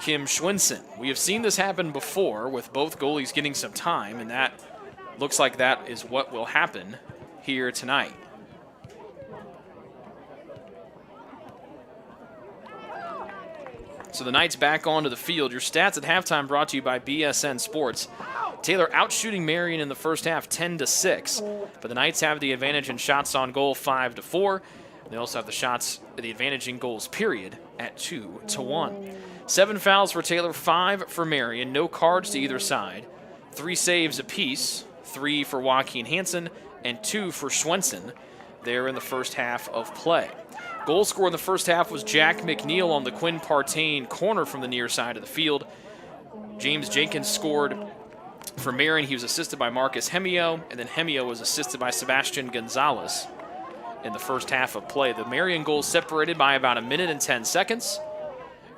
Kim Schwinson. We have seen this happen before with both goalies getting some time, and that looks like that is what will happen here tonight. So the Knights back onto the field. Your stats at halftime brought to you by BSN Sports. Taylor outshooting Marian in the first half 10-6, but the Knights have the advantage in shots on goal 5-4. They also have the advantage in goals period at 2-1. 7 fouls for Taylor, 5 for Marian. No cards to either side. 3 saves apiece, 3 for Joaquin Hansen and 2 for Schwensen there in the first half of play. Goal scorer in the first half was Jack McNeil on the Quinn Partain corner from the near side of the field. James Jenkins scored for Marian. He was assisted by Marcus Hemio, and then Hemio was assisted by Sebastian Gonzalez in the first half of play. The Marian goal separated by about 1 minute and 10 seconds.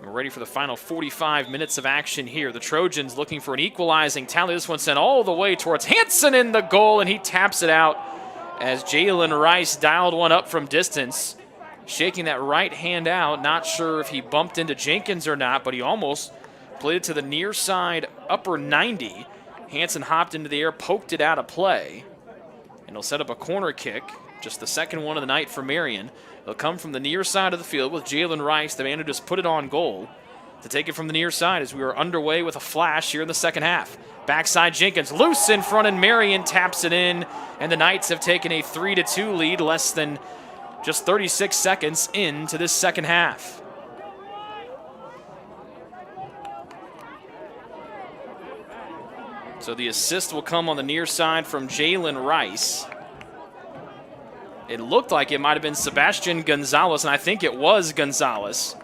We're ready for the final 45 minutes of action here. The Trojans looking for an equalizing tally. This one sent all the way towards Hansen in the goal, and he taps it out as Jalen Rice dialed one up from distance, shaking that right hand out. Not sure if he bumped into Jenkins or not, but he almost played it to the near side upper 90. Hansen hopped into the air, poked it out of play, and he'll set up a corner kick, just the second one of the night for Marian. They'll come from the near side of the field with Jalen Rice, the man who just put it on goal, to take it from the near side as we are underway with a flash here in the second half. Backside Jenkins, loose in front, and Marian taps it in, and the Knights have taken a 3-2 lead less than just 36 seconds into this second half. So the assist will come on the near side from Jalen Rice. It looked like it might have been Sebastian Gonzalez, and I think it was Gonzalez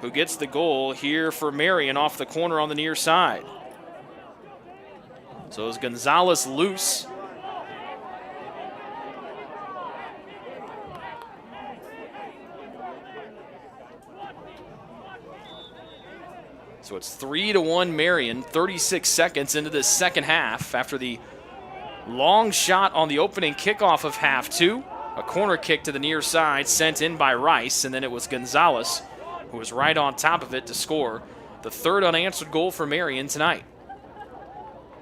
who gets the goal here for Marian off the corner on the near side. So is Gonzalez loose? So it's 3-1 Marian, 36 seconds into this second half after the long shot on the opening kickoff of half 2. A corner kick to the near side sent in by Rice, and then it was Gonzalez who was right on top of it to score the third unanswered goal for Marian tonight.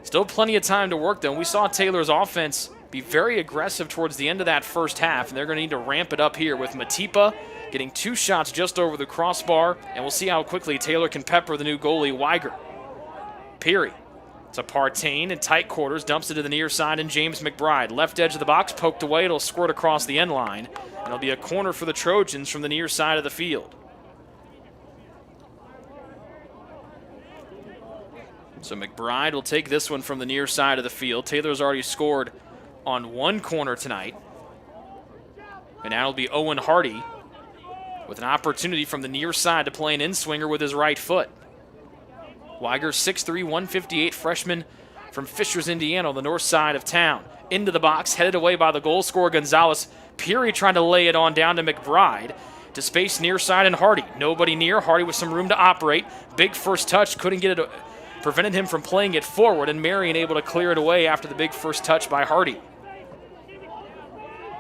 Still plenty of time to work, though. We saw Taylor's offense be very aggressive towards the end of that first half, and they're going to need to ramp it up here with Matipa getting 2 shots just over the crossbar, and we'll see how quickly Taylor can pepper the new goalie, Weiger. Peary to Partain in tight quarters, dumps it to the near side, and James McBride. Left edge of the box, poked away. It'll squirt across the end line, and it'll be a corner for the Trojans from the near side of the field. So McBride will take this one from the near side of the field. Taylor's already scored on 1 corner tonight. And now it'll be Owen Hardy with an opportunity from the near side to play an in-swinger with his right foot. Weiger, 6'3", 158, freshman from Fishers, Indiana, on the north side of town. Into the box, headed away by the goal scorer, Gonzalez. Peary trying to lay it on down to McBride. To space near side and Hardy. Nobody near. Hardy with some room to operate. Big first touch, couldn't get it, prevented him from playing it forward, and Marian able to clear it away after the big first touch by Hardy.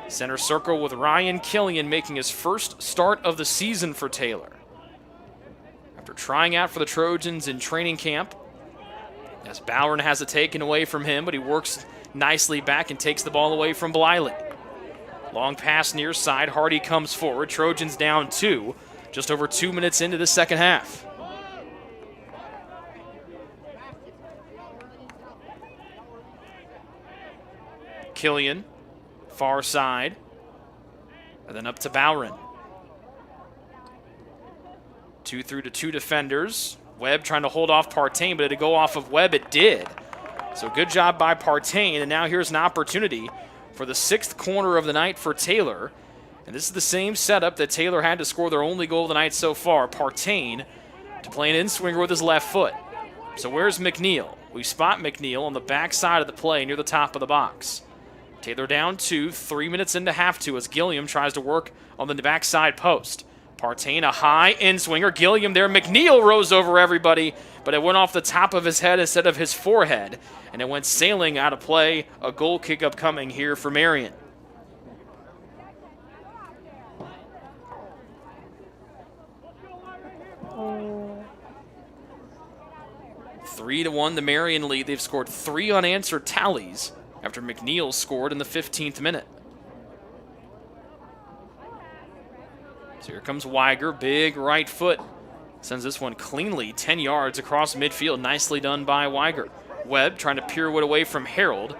Center circle with Ryan Killian making his first start of the season for Taylor. After trying out for the Trojans in training camp, as Bowern has it taken away from him, but he works nicely back and takes the ball away from Bliley. Long pass near side, Hardy comes forward. Trojans down 2, just over 2 minutes into the second half. Killian, far side, and then up to Bowron. 2 through to 2 defenders. Webb trying to hold off Partain, but to go off of Webb, it did. So good job by Partain, and now here's an opportunity for the 6th corner of the night for Taylor. And this is the same setup that Taylor had to score their only goal of the night so far. Partain to play an in-swinger with his left foot. So where's McNeil? We spot McNeil on the back side of the play near the top of the box. Taylor down 2, 3 minutes into half 2 as Gilliam tries to work on the backside post. Partain, a high in-swinger. Gilliam there. McNeil rose over everybody, but it went off the top of his head instead of his forehead, and it went sailing out of play. A goal kick upcoming here for Marian. 3-1 the Marian lead. They've scored 3 unanswered tallies after McNeil scored in the 15th minute. So here comes Weiger, big right foot. Sends this one cleanly 10 yards across midfield. Nicely done by Weiger. Webb trying to pirouette away from Harold.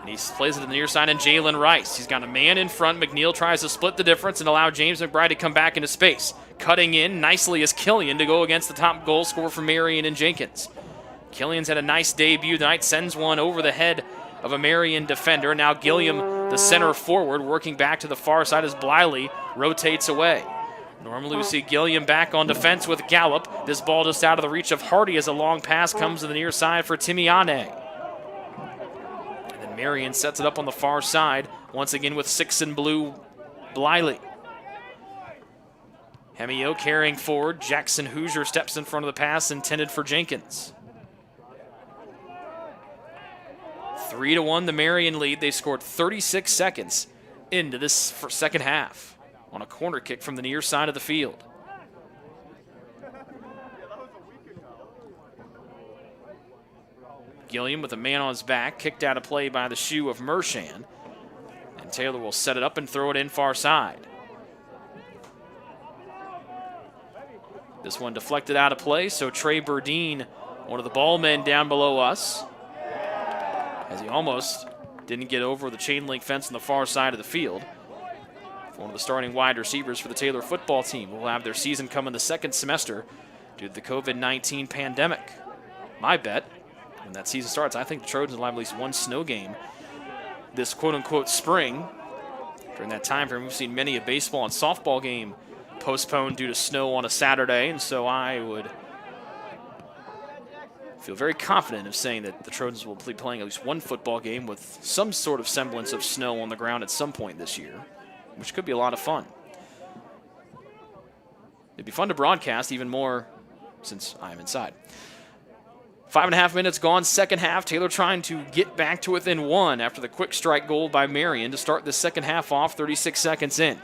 And he plays it to the near side, and Jalen Rice. He's got a man in front. McNeil tries to split the difference and allow James McBride to come back into space. Cutting in nicely is Killian to go against the top goal scorer for Marian and Jenkins. Killian's had a nice debut tonight. Sends one over the head of a Marian defender. Now Gilliam, the center forward, working back to the far side as Bliley rotates away. Normally we see Gilliam back on defense with Gallup. This ball just out of the reach of Hardy as a long pass comes to the near side for Timiane. And then Marian sets it up on the far side, once again with 6 in blue, Bliley. Hemio carrying forward. Jackson Hoosier steps in front of the pass intended for Jenkins. 3-1 the Marian lead. They scored 36 seconds into this second half on a corner kick from the near side of the field. Gilliam with a man on his back, kicked out of play by the shoe of Mershan. And Taylor will set it up and throw it in far side. This one deflected out of play, so Trey Burdine, one of the ball men down below us, as he almost didn't get over the chain link fence on the far side of the field. One of the starting wide receivers for the Taylor football team will have their season come in the second semester due to the COVID-19 pandemic. My bet, when that season starts, I think the Trojans will have at least one snow game this quote-unquote spring. During that time frame, we've seen many a baseball and softball game postponed due to snow on a Saturday, and so I would feel very confident of saying that the Trojans will be playing at least one football game with some sort of semblance of snow on the ground at some point this year, which could be a lot of fun. It'd be fun to broadcast even more since I'm inside. 5.5 minutes gone, second half. Taylor trying to get back to within 1 after the quick strike goal by Marian to start the second half off 36 seconds in.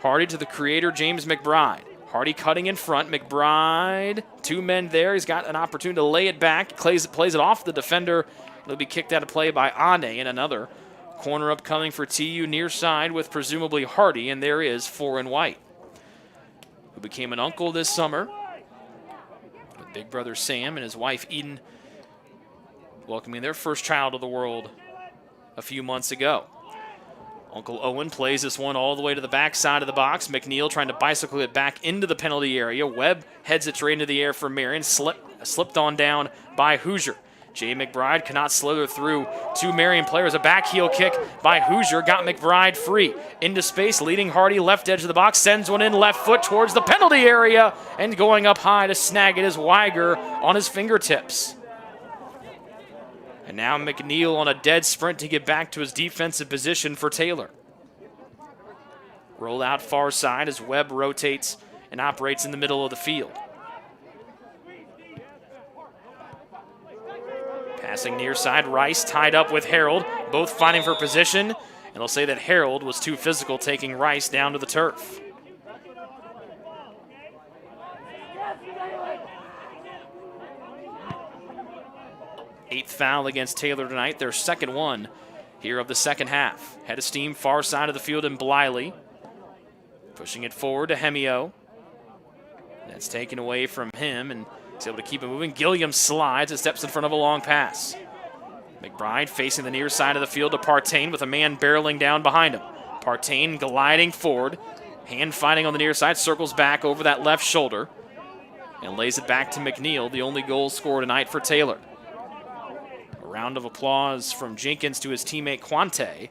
Hardy to the creator, James McBride. Hardy cutting in front. McBride, 2 men there. He's got an opportunity to lay it back. Plays it off the defender. It'll be kicked out of play by Ane, and another corner upcoming for TU near side with presumably Hardy, and there is Foreign White, who became an uncle this summer with big brother Sam and his wife Eden welcoming their first child to the world a few months ago. Uncle Owen plays this one all the way to the back side of the box. McNeil trying to bicycle it back into the penalty area. Webb heads it straight into the air for Marian. Slipped on down by Hoosier. Jay McBride cannot slither through 2 Marian players. A back heel kick by Hoosier got McBride free. Into space, leading Hardy, left edge of the box. Sends one in left foot towards the penalty area. And going up high to snag it is Weiger on his fingertips. And now McNeil on a dead sprint to get back to his defensive position for Taylor. Roll out far side as Webb rotates and operates in the middle of the field. Passing near side, Rice tied up with Harold, both fighting for position. And they'll say that Harold was too physical, taking Rice down to the turf. Eighth foul against Taylor tonight, their second one here of the second half. Head of steam, far side of the field, and Bliley pushing it forward to Hemio. That's taken away from him, and he's able to keep it moving. Gilliam slides and steps in front of a long pass. McBride facing the near side of the field to Partain with a man barreling down behind him. Partain gliding forward, hand fighting on the near side, circles back over that left shoulder and lays it back to McNeil, the only goal scored tonight for Taylor. A round of applause from Jenkins to his teammate Quante,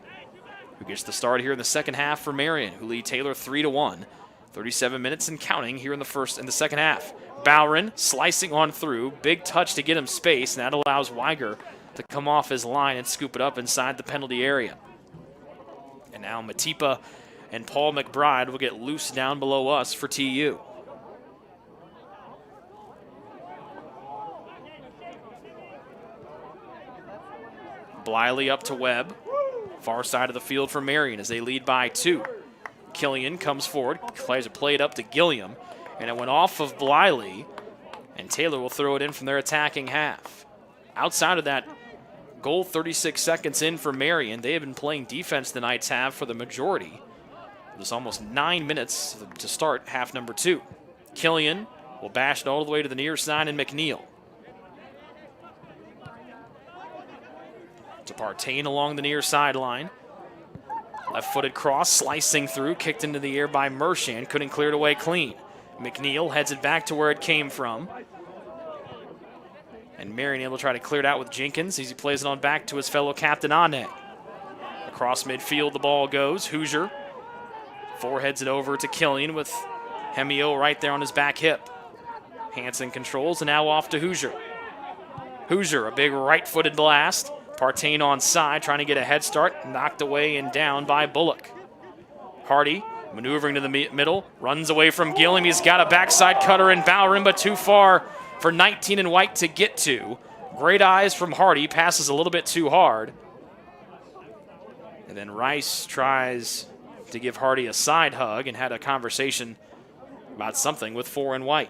who gets the start here in the second half for Marian, who lead Taylor 3-1. 37 minutes and counting here in the second half. Bowron slicing on through, big touch to get him space, and that allows Weiger to come off his line and scoop it up inside the penalty area. And now Matipa and Paul McBride will get loose down below us for TU. Bliley up to Webb. Far side of the field for Marian as they lead by 2. Killian comes forward, tries to play it up to Gilliam, and it went off of Bliley And Taylor will throw it in from their attacking half. Outside of that goal, 36 seconds in for Marian. They have been playing defense the Knights have for the majority. There's almost 9 minutes to start half number 2. Killian will bash it all the way to the near side, and McNeil. To Partain along the near sideline. Left-footed cross, slicing through, kicked into the air by Mershant. Couldn't clear it away clean. McNeil heads it back to where it came from. And Marian able to try to clear it out with Jenkins as he plays it on back to his fellow captain, Ane. Across midfield, the ball goes. Hoosier foreheads it over to Killian with Hemio right there on his back hip. Hansen controls, and now off to Hoosier. Hoosier, a big right-footed blast. Partain on side, trying to get a head start. Knocked away and down by Bullock. Hardy maneuvering to the middle, runs away from Gilliam. He's got a backside cutter in Bowron, but too far for 19 and White to get to. Great eyes from Hardy, passes a little bit too hard. And then Rice tries to give Hardy a side hug and had a conversation about something with 4 and White.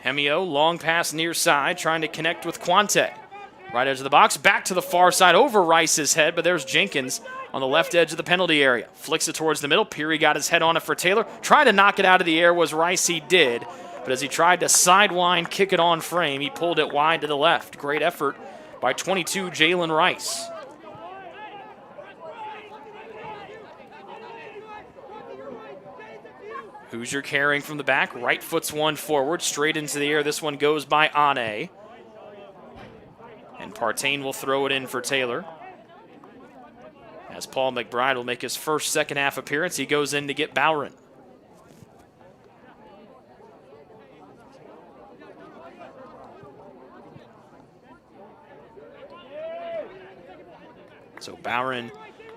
Hemio, long pass near side, trying to connect with Quante. Right edge of the box, back to the far side, over Rice's head, but there's Jenkins on the left edge of the penalty area. Flicks it towards the middle. Peary got his head on it for Taylor. Trying to knock it out of the air was Rice, he did. But as he tried to sidewind, kick it on frame, he pulled it wide to the left. Great effort by 22, Jalen Rice. Hoosier carrying from the back, right foot's one forward, straight into the air. This one goes by Ane. And Partain will throw it in for Taylor. As Paul McBride will make his first second half appearance, he goes in to get Bowron. So Bowron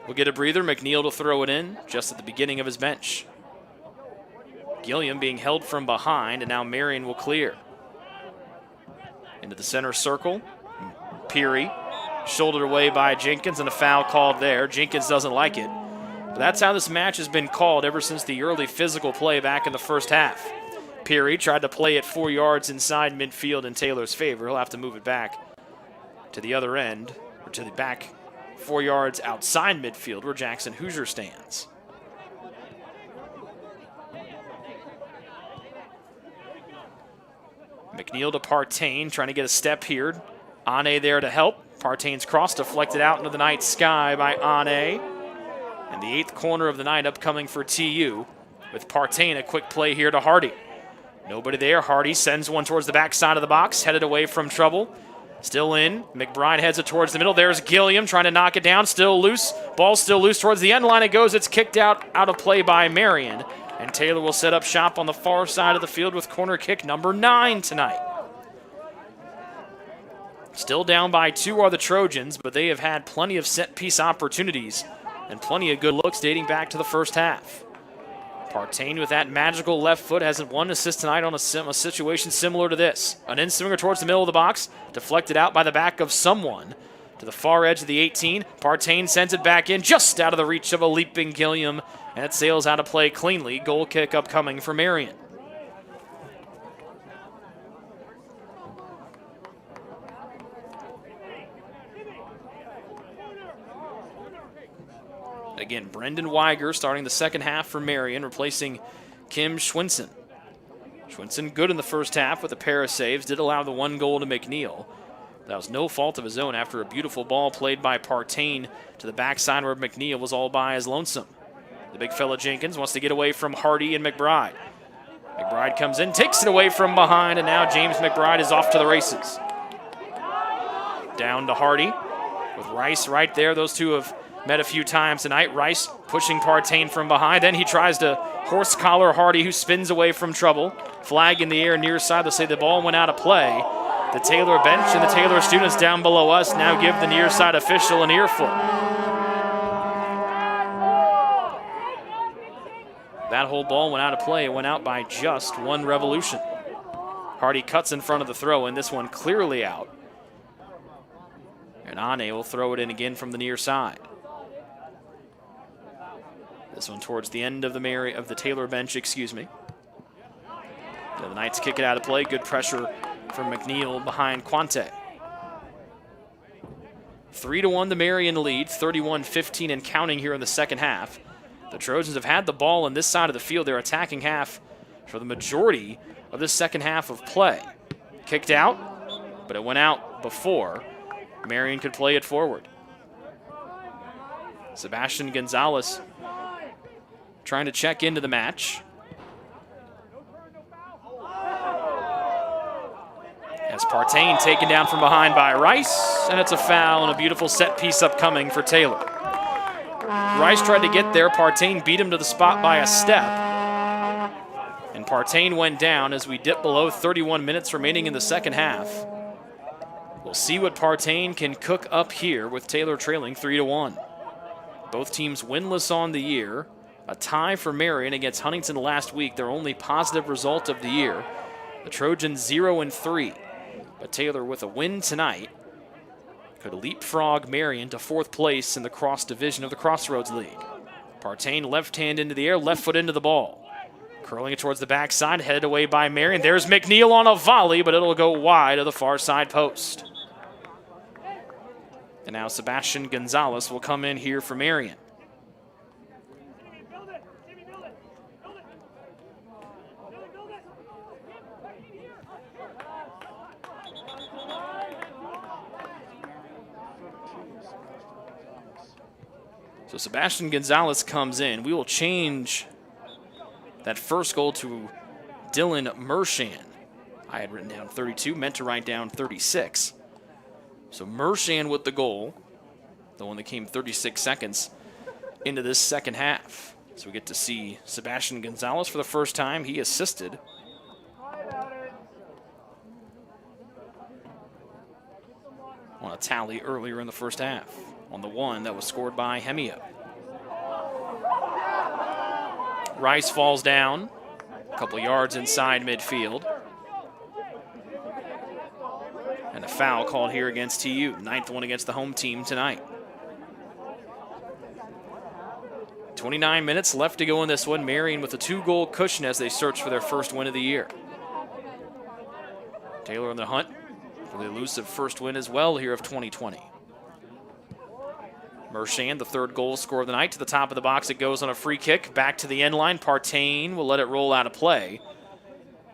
will get a breather. McNeil to throw it in just at the beginning of his bench. Gilliam being held from behind, and now Marian will clear. Into the center circle. Peary, shouldered away by Jenkins, and a foul called there. Jenkins doesn't like it. But that's how this match has been called ever since the early physical play back in the first half. Peary tried to play it 4 yards inside midfield in Taylor's favor. He'll have to move it back to the other end, or to the back 4 yards outside midfield where Jackson Hoosier stands. McNeil to Partain, trying to get a step here. Ane there to help. Partain's cross deflected out into the night sky by Ane. And the 8th corner of the night upcoming for TU with Partain. A quick play here to Hardy. Nobody there. Hardy sends one towards the backside of the box, headed away from trouble. Still in. McBride heads it towards the middle. There's Gilliam trying to knock it down. Still loose. Ball still loose towards the end line. It goes. It's kicked out of play by Marian. And Taylor will set up shop on the far side of the field with corner kick number 9 tonight. Still down by 2 are the Trojans, but they have had plenty of set-piece opportunities and plenty of good looks dating back to the first half. Partain with that magical left foot has one assist tonight on a situation similar to this. An in-swinger towards the middle of the box, deflected out by the back of someone to the far edge of the 18. Partain sends it back in, just out of the reach of a leaping Gilliam, and it sails out of play cleanly. Goal kick upcoming for Marian. Again, Brendan Weiger starting the second half for Marian, replacing Kim Schwinson. Schwinson good in the first half with a pair of saves, did allow the 1 goal to McNeil. That was no fault of his own after a beautiful ball played by Partain to the backside where McNeil was all by his lonesome. The big fella Jenkins wants to get away from Hardy and McBride. McBride comes in, takes it away from behind, and now James McBride is off to the races. Down to Hardy with Rice right there. Those two have met a few times tonight. Rice pushing Partain from behind. Then he tries to horse collar Hardy, who spins away from trouble. Flag in the air near side. They'll say the ball went out of play. The Taylor bench and the Taylor students down below us now give the near side official an earful. That whole ball went out of play. It went out by just one revolution. Hardy cuts in front of the throw, and this one clearly out. And Ane will throw it in again from the near side. This one towards the end of the Taylor bench, excuse me. The Knights kick it out of play. Good pressure from McNeil behind Quante. 3-1 the Marian lead, 31-15 and counting here in the second half. The Trojans have had the ball on this side of the field. Their attacking half for the majority of this second half of play. Kicked out, but it went out before Marian could play it forward. Sebastian Gonzalez trying to check into the match. As Partain taken down from behind by Rice, and it's a foul and a beautiful set piece upcoming for Taylor. Rice tried to get there. Partain beat him to the spot by a step. And Partain went down as we dip below 31 minutes remaining in the second half. We'll see what Partain can cook up here with Taylor trailing 3-1. Both teams winless on the year. A tie for Marian against Huntington last week, their only positive result of the year. The Trojans 0-3. But Taylor, with a win tonight, could leapfrog Marian to fourth place in the cross division of the Crossroads League. Partain left hand into the air, left foot into the ball. Curling it towards the backside, headed away by Marian. There's McNeil on a volley, but it'll go wide of the far side post. And now Sebastian Gonzalez will come in here for Marian. So Sebastian Gonzalez comes in. We will change that first goal to Dylan Mershan. I had written down 32, meant to write down 36. So Mershan with the goal, the one that came 36 seconds into this second half. So we get to see Sebastian Gonzalez for the first time. He assisted. On a tally earlier in the first half, on the one that was scored by Hemio. Rice falls down a couple yards inside midfield. And a foul called here against TU, ninth one against the home team tonight. 29 minutes left to go in this one. Marian with a 2-goal cushion as they search for their first win of the year. Taylor on the hunt for the elusive first win as well here of 2020. Mershan, the third goal scorer of the night, to the top of the box. It goes on a free kick, back to the end line. Partain will let it roll out of play.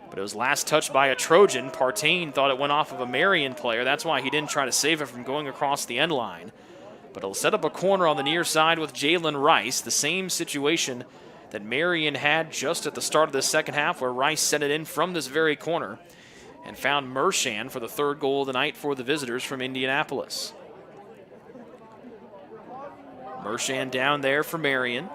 But it was last touched by a Trojan. Partain thought it went off of a Marian player. That's why he didn't try to save it from going across the end line. But it'll set up a corner on the near side with Jalen Rice. The same situation that Marian had just at the start of the second half, where Rice sent it in from this very corner and found Mershan for the third goal of the night for the visitors from Indianapolis. Mershan down there for Marian.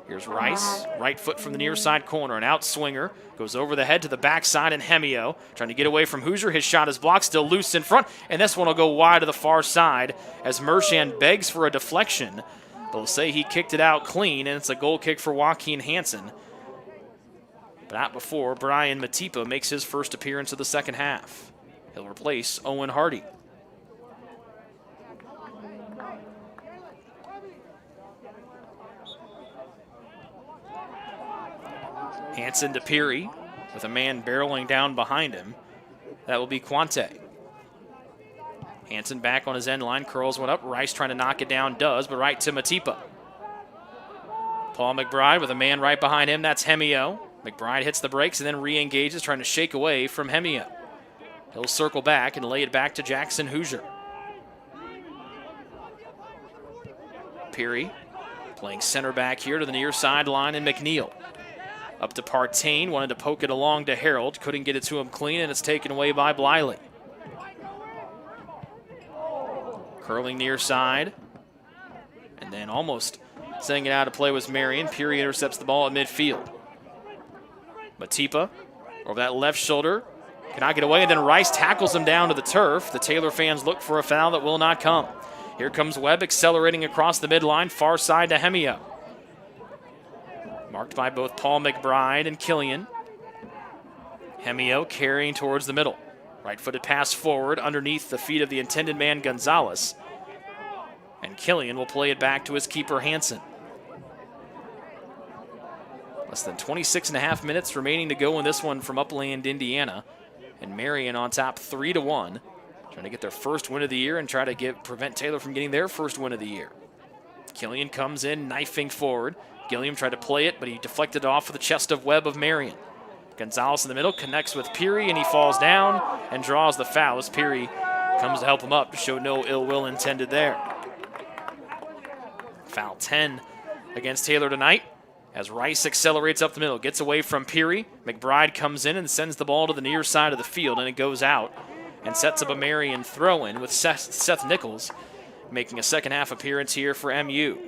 Here's Rice, right foot from the near side corner, an out swinger, goes over the head to the backside, and Hemio trying to get away from Hoosier. His shot is blocked, still loose in front, and this one will go wide to the far side as Mershan begs for a deflection. They'll say he kicked it out clean, and it's a goal kick for Joaquin Hansen. But not before Brian Matipa makes his first appearance of the second half. He'll replace Owen Hardy. Hansen to Peary with a man barreling down behind him. That will be Quante. Hansen back on his end line, curls one up. Rice trying to knock it down, does, but right to Matipa. Paul McBride with a man right behind him. That's Hemio. McBride hits the brakes and then re-engages, trying to shake away from Hemio. He'll circle back and lay it back to Jackson Hoosier. Peary playing center back here to the near sideline, and McNeil. Up to Partain, wanted to poke it along to Harold, couldn't get it to him clean, and it's taken away by Bliley. Curling near side, and then almost sending it out of play was Marian. Peary intercepts the ball at midfield. Matipa over that left shoulder, cannot get away, and then Rice tackles him down to the turf. The Taylor fans look for a foul that will not come. Here comes Webb accelerating across the midline, far side to Hemio. Marked by both Paul McBride and Killian. Hemio carrying towards the middle. Right-footed pass forward underneath the feet of the intended man, Gonzalez. And Killian will play it back to his keeper, Hansen. Less than 26.5 minutes remaining to go in this one from Upland, Indiana. And Marian on top 3-1. Trying to get their first win of the year and try to prevent Taylor from getting their first win of the year. Killian comes in, knifing forward. Gilliam tried to play it, but he deflected it off of the chest of Webb of Marian. Gonzalez in the middle connects with Peary, and he falls down and draws the foul as Peary comes to help him up to show no ill will intended there. Foul 10 against Taylor tonight as Rice accelerates up the middle, gets away from Peary. McBride comes in and sends the ball to the near side of the field, and it goes out and sets up a Marian throw-in with Seth Nichols making a second half appearance here for MU.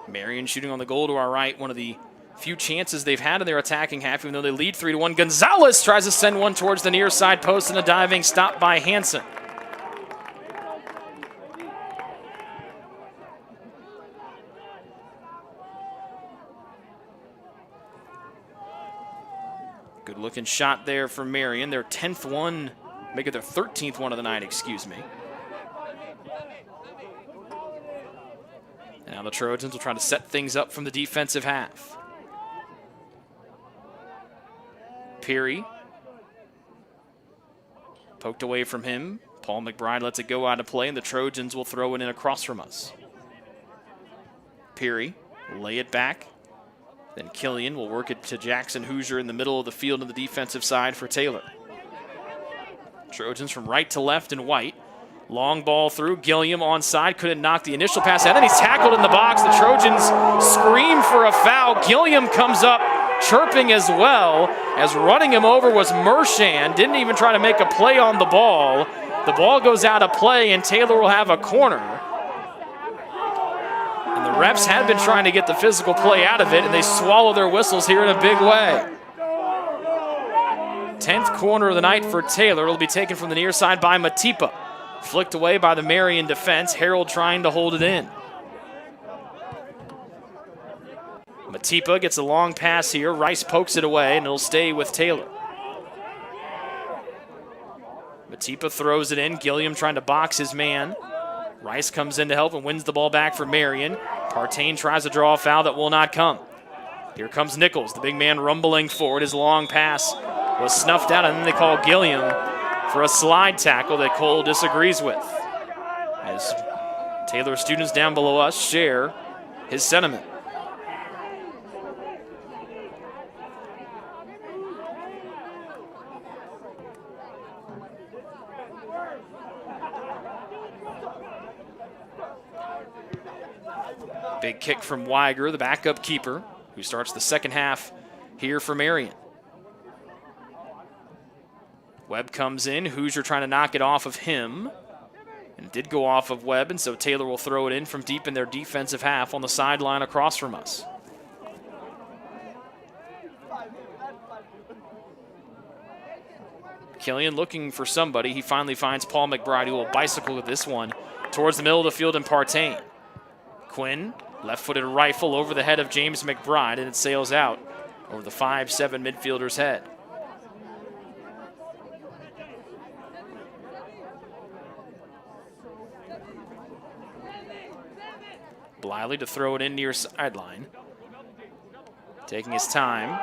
Marian shooting on the goal to our right, one of the few chances they've had in their attacking half, even though they lead 3-1. Gonzalez tries to send one towards the near side post, and a diving stop by Hansen. Good looking shot there for Marian, their 10th one, make it their 13th one of the night, excuse me. Now the Trojans will try to set things up from the defensive half. Peary. Poked away from him. Paul McBride lets it go out of play, and the Trojans will throw it in across from us. Peary, lay it back. Then Killian will work it to Jackson Hoosier in the middle of the field on the defensive side for Taylor. Trojans from right to left in white. Long ball through, Gilliam onside, couldn't knock the initial pass out, and he's tackled in the box. The Trojans scream for a foul. Gilliam comes up chirping as well, as running him over was Mershand. Didn't even try to make a play on the ball. The ball goes out of play, and Taylor will have a corner. And the refs had been trying to get the physical play out of it, and they swallow their whistles here in a big way. 10th corner of the night for Taylor. It'll be taken from the near side by Matipa. Flicked away by the Marian defense. Harold trying to hold it in. Matipa gets a long pass here. Rice pokes it away, and it'll stay with Taylor. Matipa throws it in. Gilliam trying to box his man. Rice comes in to help and wins the ball back for Marian. Partain tries to draw a foul that will not come. Here comes Nichols, the big man rumbling forward. His long pass was snuffed out, and then they call Gilliam for a slide tackle that Cole disagrees with. As Taylor students down below us share his sentiment. Big kick from Weiger, the backup keeper, who starts the second half here for Marian. Webb comes in. Hoosier trying to knock it off of him. And it did go off of Webb, and so Taylor will throw it in from deep in their defensive half on the sideline across from us. Killian looking for somebody. He finally finds Paul McBride, who will bicycle with this one towards the middle of the field in Partain. Quinn, left-footed rifle over the head of James McBride, and it sails out over the 5'7" midfielder's head. Bliley to throw it in near sideline. Taking his time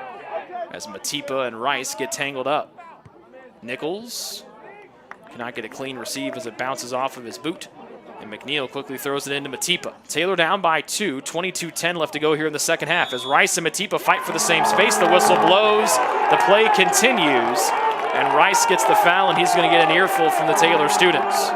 as Matipa and Rice get tangled up. Nichols cannot get a clean receive as it bounces off of his boot. And McNeil quickly throws it into Matipa. Taylor down by 2, 22-10 left to go here in the second half. As Rice and Matipa fight for the same space, the whistle blows, the play continues, and Rice gets the foul, and he's going to get an earful from the Taylor students.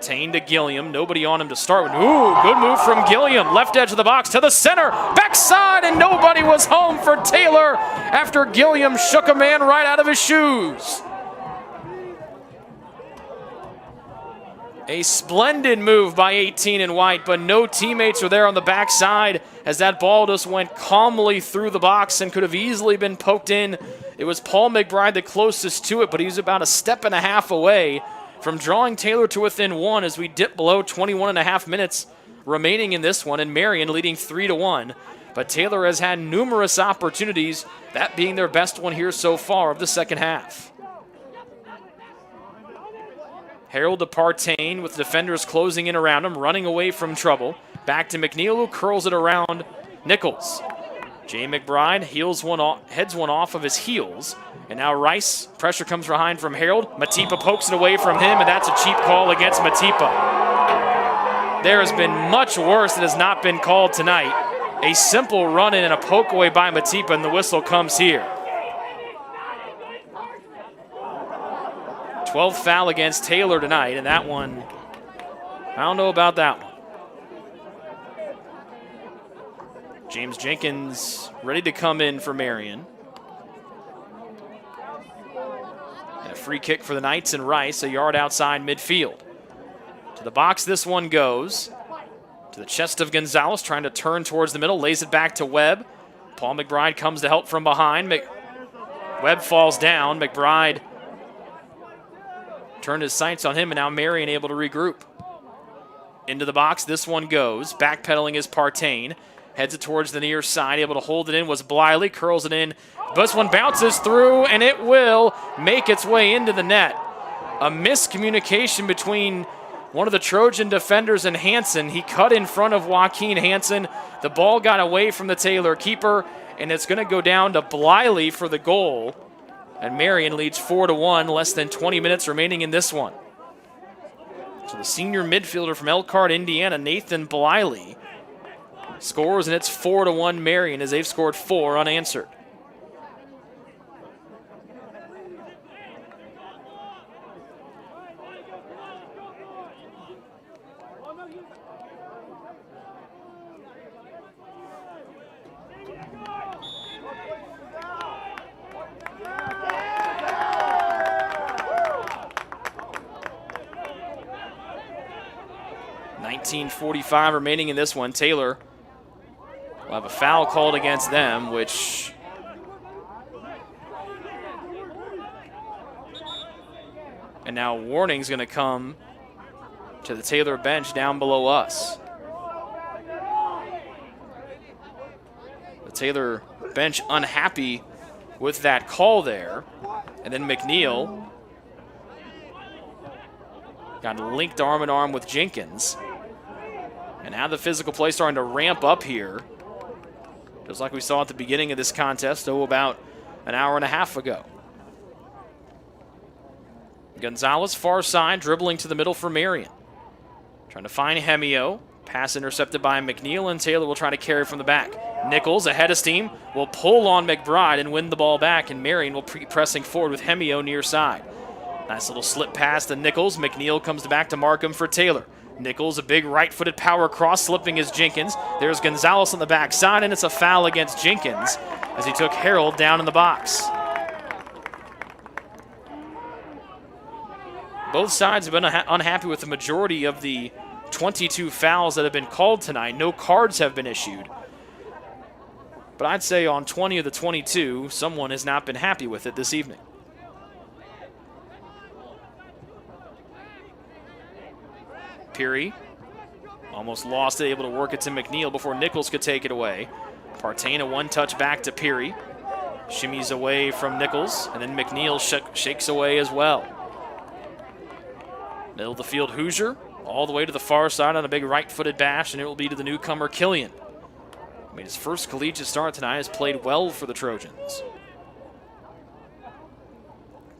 Partain to Gilliam. Nobody on him to start with. Ooh, good move from Gilliam. Left edge of the box to the center. Backside, and nobody was home for Taylor after Gilliam shook a man right out of his shoes. A splendid move by 18 in white, but no teammates were there on the backside as that ball just went calmly through the box and could have easily been poked in. It was Paul McBride the closest to it, but he was about a step and a half away from drawing Taylor to within one as we dip below 21 and a half minutes remaining in this one, and Marian leading 3-1. But Taylor has had numerous opportunities, that being their best one here so far of the second half. Harold to Partain with defenders closing in around him, running away from trouble. Back to McNeil, who curls it around Nichols. Jay McBride heads one off of his heels. And now Rice, pressure comes behind from Harold. Matipa pokes it away from him, and that's a cheap call against Matipa. There has been much worse that has not been called tonight. A simple run-in and a poke away by Matipa, and the whistle comes here. 12th foul against Taylor tonight, and that one, I don't know about that one. James Jenkins ready to come in for Marian. And a free kick for the Knights, and Rice a yard outside midfield. To the box this one goes. To the chest of Gonzalez, trying to turn towards the middle, lays it back to Webb. Paul McBride comes to help from behind. Webb falls down. McBride turned his sights on him, and now Marian able to regroup. Into the box, this one goes. Backpedaling is Partain. Heads it towards the near side. Able to hold it in was Bliley. Curls it in. This one bounces through, and it will make its way into the net. A miscommunication between one of the Trojan defenders and Hansen. He cut in front of Joaquin Hansen. The ball got away from the Taylor keeper, and it's going to go down to Bliley for the goal. And Marian leads 4-1, less than 20 minutes remaining in this one. So the senior midfielder from Elkhart, Indiana, Nathan Bliley, scores, and it's 4-1 Marian as they've scored 4 unanswered. .45 remaining in this one. Taylor will have a foul called against them, which and now warning's going to come to the Taylor bench down below us. The Taylor bench unhappy with that call there. And then McNeil got linked arm in arm with Jenkins. And now the physical play starting to ramp up here. Just like we saw at the beginning of this contest, about an hour and a half ago. Gonzalez far side, dribbling to the middle for Marian. Trying to find Hemio. Pass intercepted by McNeil, and Taylor will try to carry from the back. Nichols, ahead of steam, will pull on McBride and win the ball back, and Marian will be pressing forward with Hemio near side. Nice little slip pass to Nichols. McNeil comes back to mark him for Taylor. Nichols, a big right-footed power cross, slipping is Jenkins. There's Gonzalez on the backside, and it's a foul against Jenkins as he took Harold down in the box. Both sides have been unhappy with the majority of the 22 fouls that have been called tonight. No cards have been issued. But I'd say on 20 of the 22, someone has not been happy with it this evening. Peary almost lost it, able to work it to McNeil before Nichols could take it away. Partain a one-touch back to Peary. Shimmies away from Nichols, and then McNeil shakes away as well. Middle of the field, Hoosier, all the way to the far side on a big right-footed bash, and it will be to the newcomer, Killian. Made his first collegiate start tonight, has played well for the Trojans.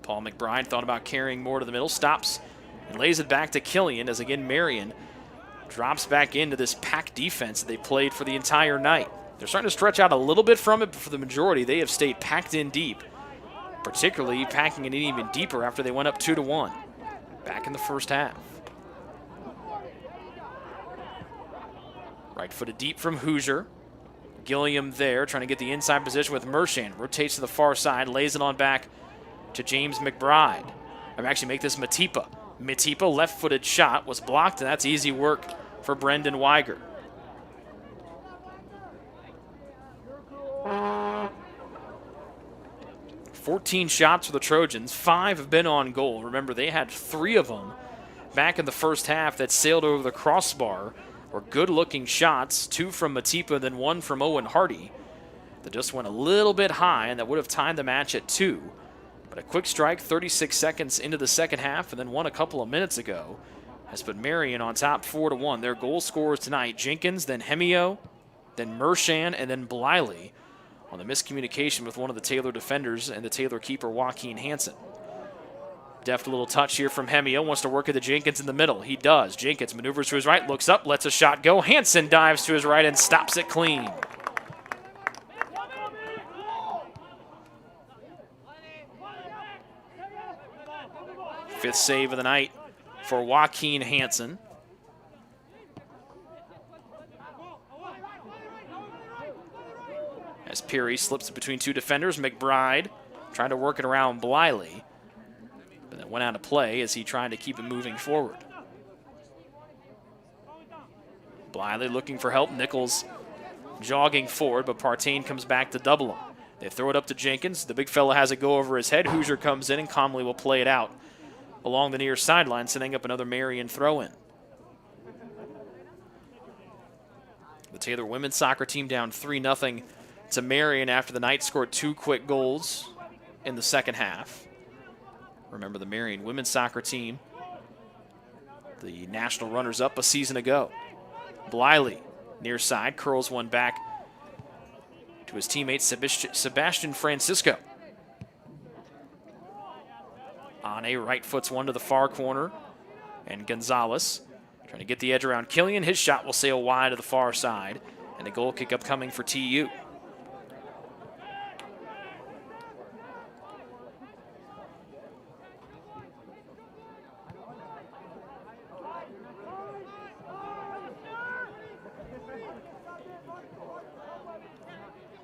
Paul McBride thought about carrying more to the middle, stops and lays it back to Killian as again Marian drops back into this pack defense that they played for the entire night. They're starting to stretch out a little bit from it, but for the majority, they have stayed packed in deep, particularly packing it in even deeper after they went up 2-1 back in the first half. Right-footed deep from Hoosier. Gilliam there, trying to get the inside position with Mershon. Rotates to the far side, lays it on back to James McBride. Or actually make this Matipa. Matipa, left-footed shot, was blocked, and that's easy work for Brendan Weiger. "14 shots for the Trojans. 5 have been on goal. Remember, they had 3 of them back in the first half that sailed over the crossbar. Were good-looking shots, 2 from Matipa, then 1 from Owen Hardy. That just went a little bit high, and that would have tied the match at 2. But a quick strike 36 seconds into the second half, and then one a couple of minutes ago, has put Marian on top 4-1. Their goal scorers tonight, Jenkins, then Hemio, then Mershon, and then Bliley, on the miscommunication with one of the Taylor defenders and the Taylor keeper, Joaquin Hansen. Deft little touch here from Hemio. Wants to work at the Jenkins in the middle. He does. Jenkins maneuvers to his right, looks up, lets a shot go. Hansen dives to his right and stops it clean. Fifth save of the night for Joaquin Hansen. As Peary slips between 2 defenders, McBride trying to work it around Bliley. But that went out of play as he tried to keep it moving forward. Bliley looking for help. Nichols jogging forward, but Partain comes back to double him. They throw it up to Jenkins. The big fella has it go over his head. Hoosier comes in and calmly will play it out along the near sideline, setting up another Marian throw-in. The Taylor women's soccer team down 3-0 to Marian after the night scored 2 quick goals in the second half. Remember the Marian women's soccer team, the national runners-up a season ago. Bliley, near side, curls one back to his teammate Sebastian Francisco. Ane right foots one to the far corner, and Gonzalez trying to get the edge around Killian. His shot will sail wide to the far side, and a goal kick upcoming for TU.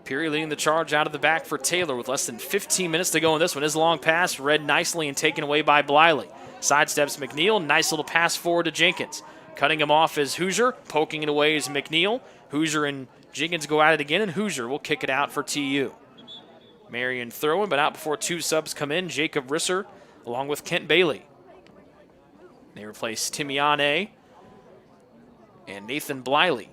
Peary leading the charge out of the back for Taylor with less than 15 minutes to go in this one. His long pass read nicely and taken away by Bliley. Sidesteps McNeil. Nice little pass forward to Jenkins. Cutting him off is Hoosier. Poking it away is McNeil. Hoosier and Jenkins go at it again, and Hoosier will kick it out for TU. Marian throwing, but out before 2 subs come in. Jacob Risser along with Kent Bailey. They replace Timiane and Nathan Bliley.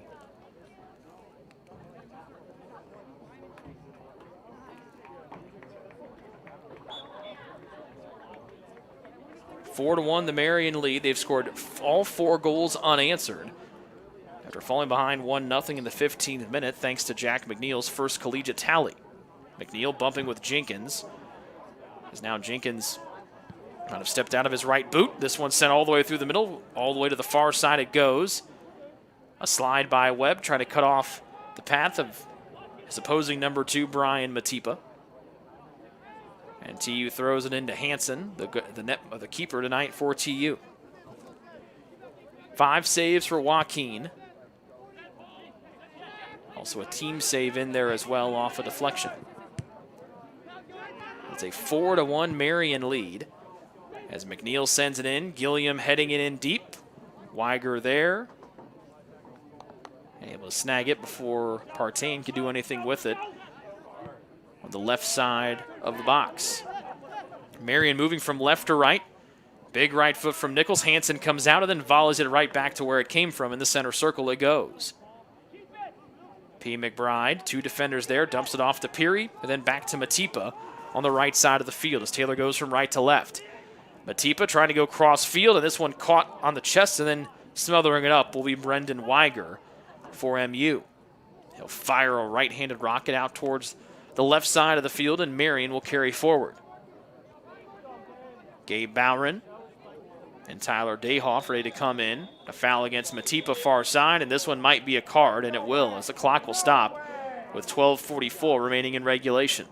4-1 the Marian lead. They've scored all 4 goals unanswered after falling behind 1-0 in the 15th minute thanks to Jack McNeil's first collegiate tally. McNeil bumping with Jenkins. As now Jenkins kind of stepped out of his right boot. This one sent all the way through the middle, all the way to the far side it goes. A slide by Webb trying to cut off the path of his opposing number 2, Brian Matipa. And TU throws it into Hansen, the keeper tonight for TU. 5 saves for Joaquin. Also a team save in there as well off a deflection. It's a 4-1 Marian lead as McNeil sends it in. Gilliam heading it in deep. Weiger there. Able to snag it before Partain could do anything with it on the left side of the box. Marian moving from left to right. Big right foot from Nichols. Hansen comes out and then volleys it right back to where it came from. In the center circle it goes. P. McBride, 2 defenders there, dumps it off to Peary, and then back to Matipa on the right side of the field as Taylor goes from right to left. Matipa trying to go cross field, and this one caught on the chest and then smothering it up will be Brendan Weiger for MU. He'll fire a right-handed rocket out towards the left side of the field, and Marian will carry forward. Gabe Bowron and Tyler Dayhoff ready to come in. A foul against Matipa far side, and this one might be a card, and it will, as the clock will stop with 12:44 remaining in regulation.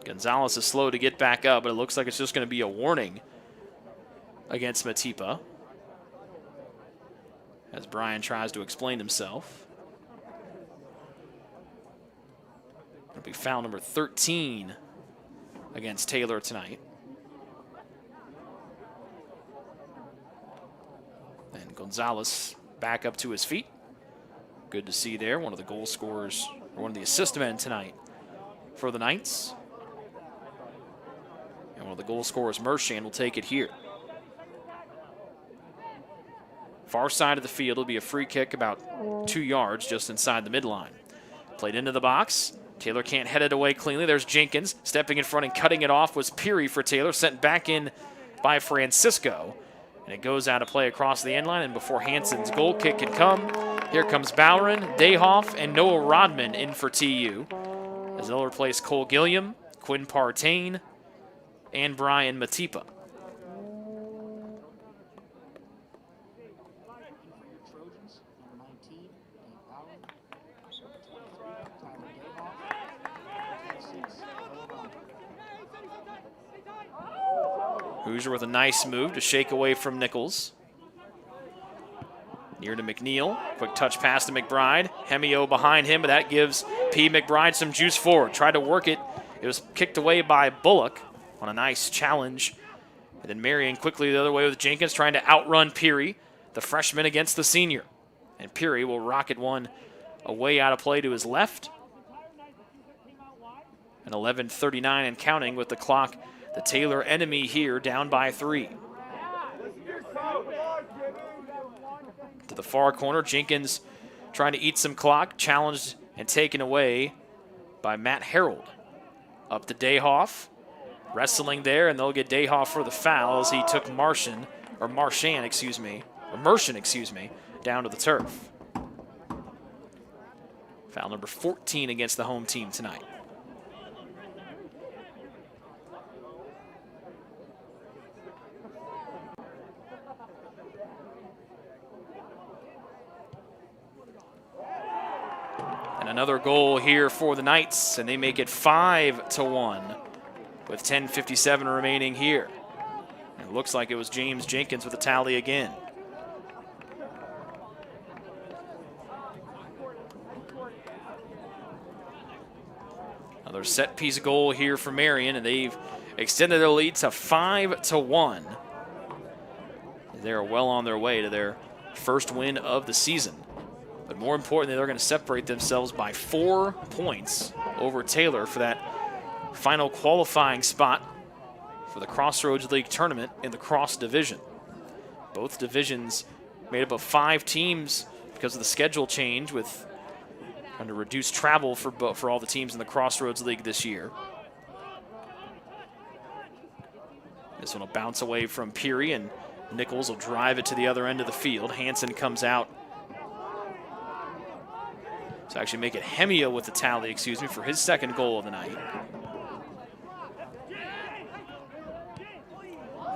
Gonzalez is slow to get back up, but it looks like it's just going to be a warning against Matipa, as Brian tries to explain himself. It'll be foul number 13 against Taylor tonight. And Gonzalez back up to his feet. Good to see there, one of the goal scorers, or one of the assist men tonight for the Knights. And one of the goal scorers, Mershon, will take it here. Far side of the field will be a free kick about 2 yards just inside the midline. Played into the box. Taylor can't head it away cleanly. There's Jenkins stepping in front and cutting it off was Peary for Taylor, sent back in by Francisco. And it goes out of play across the end line, and before Hansen's goal kick can come, here comes Bowron, Dayhoff, and Noah Rodman in for TU. As they'll replace Cole Gilliam, Quinn Partain, and Brian Matipa. Hoosier with a nice move to shake away from Nichols. Near to McNeil. Quick touch pass to McBride. Hemio behind him, but that gives P. McBride some juice forward. Tried to work it. It was kicked away by Bullock on a nice challenge. And then Marian quickly the other way with Jenkins trying to outrun Peary, the freshman against the senior. And Peary will rocket one away out of play to his left. And 11:39 and counting with the clock. The Taylor enemy here down by 3. To the far corner, Jenkins trying to eat some clock, challenged and taken away by Matt Harold. Up to Dayhoff, wrestling there, and they'll get Dayhoff for the foul as he took Mershon, down to the turf. Foul number 14 against the home team tonight. Another goal here for the Knights, and they make it 5-1 with 10:57 remaining here. And it looks like it was James Jenkins with a tally again. Another set piece goal here for Marian, and they've extended their lead to 5-1. They're well on their way to their first win of the season. But more importantly, they're going to separate themselves by 4 points over Taylor for that final qualifying spot for the Crossroads League tournament in the Cross Division. Both divisions made up of 5 teams because of the schedule change with under reduced travel for all the teams in the Crossroads League this year. This one will bounce away from Peary, and Nichols will drive it to the other end of the field. Hansen comes out. So actually make it Hemio with the tally, for his second goal of the night.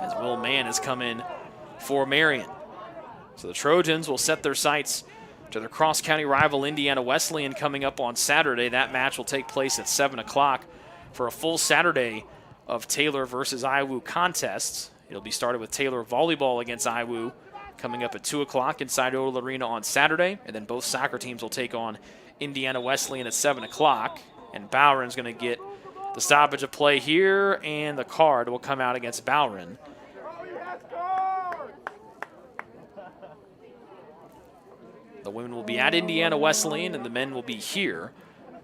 As Will Mann has come in for Marian. So the Trojans will set their sights to their cross-county rival Indiana Wesleyan coming up on Saturday. That match will take place at 7 o'clock for a full Saturday of Taylor versus IWU contests. It'll be started with Taylor volleyball against IWU coming up at 2 o'clock inside Odell Arena on Saturday. And then both soccer teams will take on Indiana Wesleyan at 7 o'clock. And Bowron's going to get the stoppage of play here, and the card will come out against Bowron. The women will be at Indiana Wesleyan, and the men will be here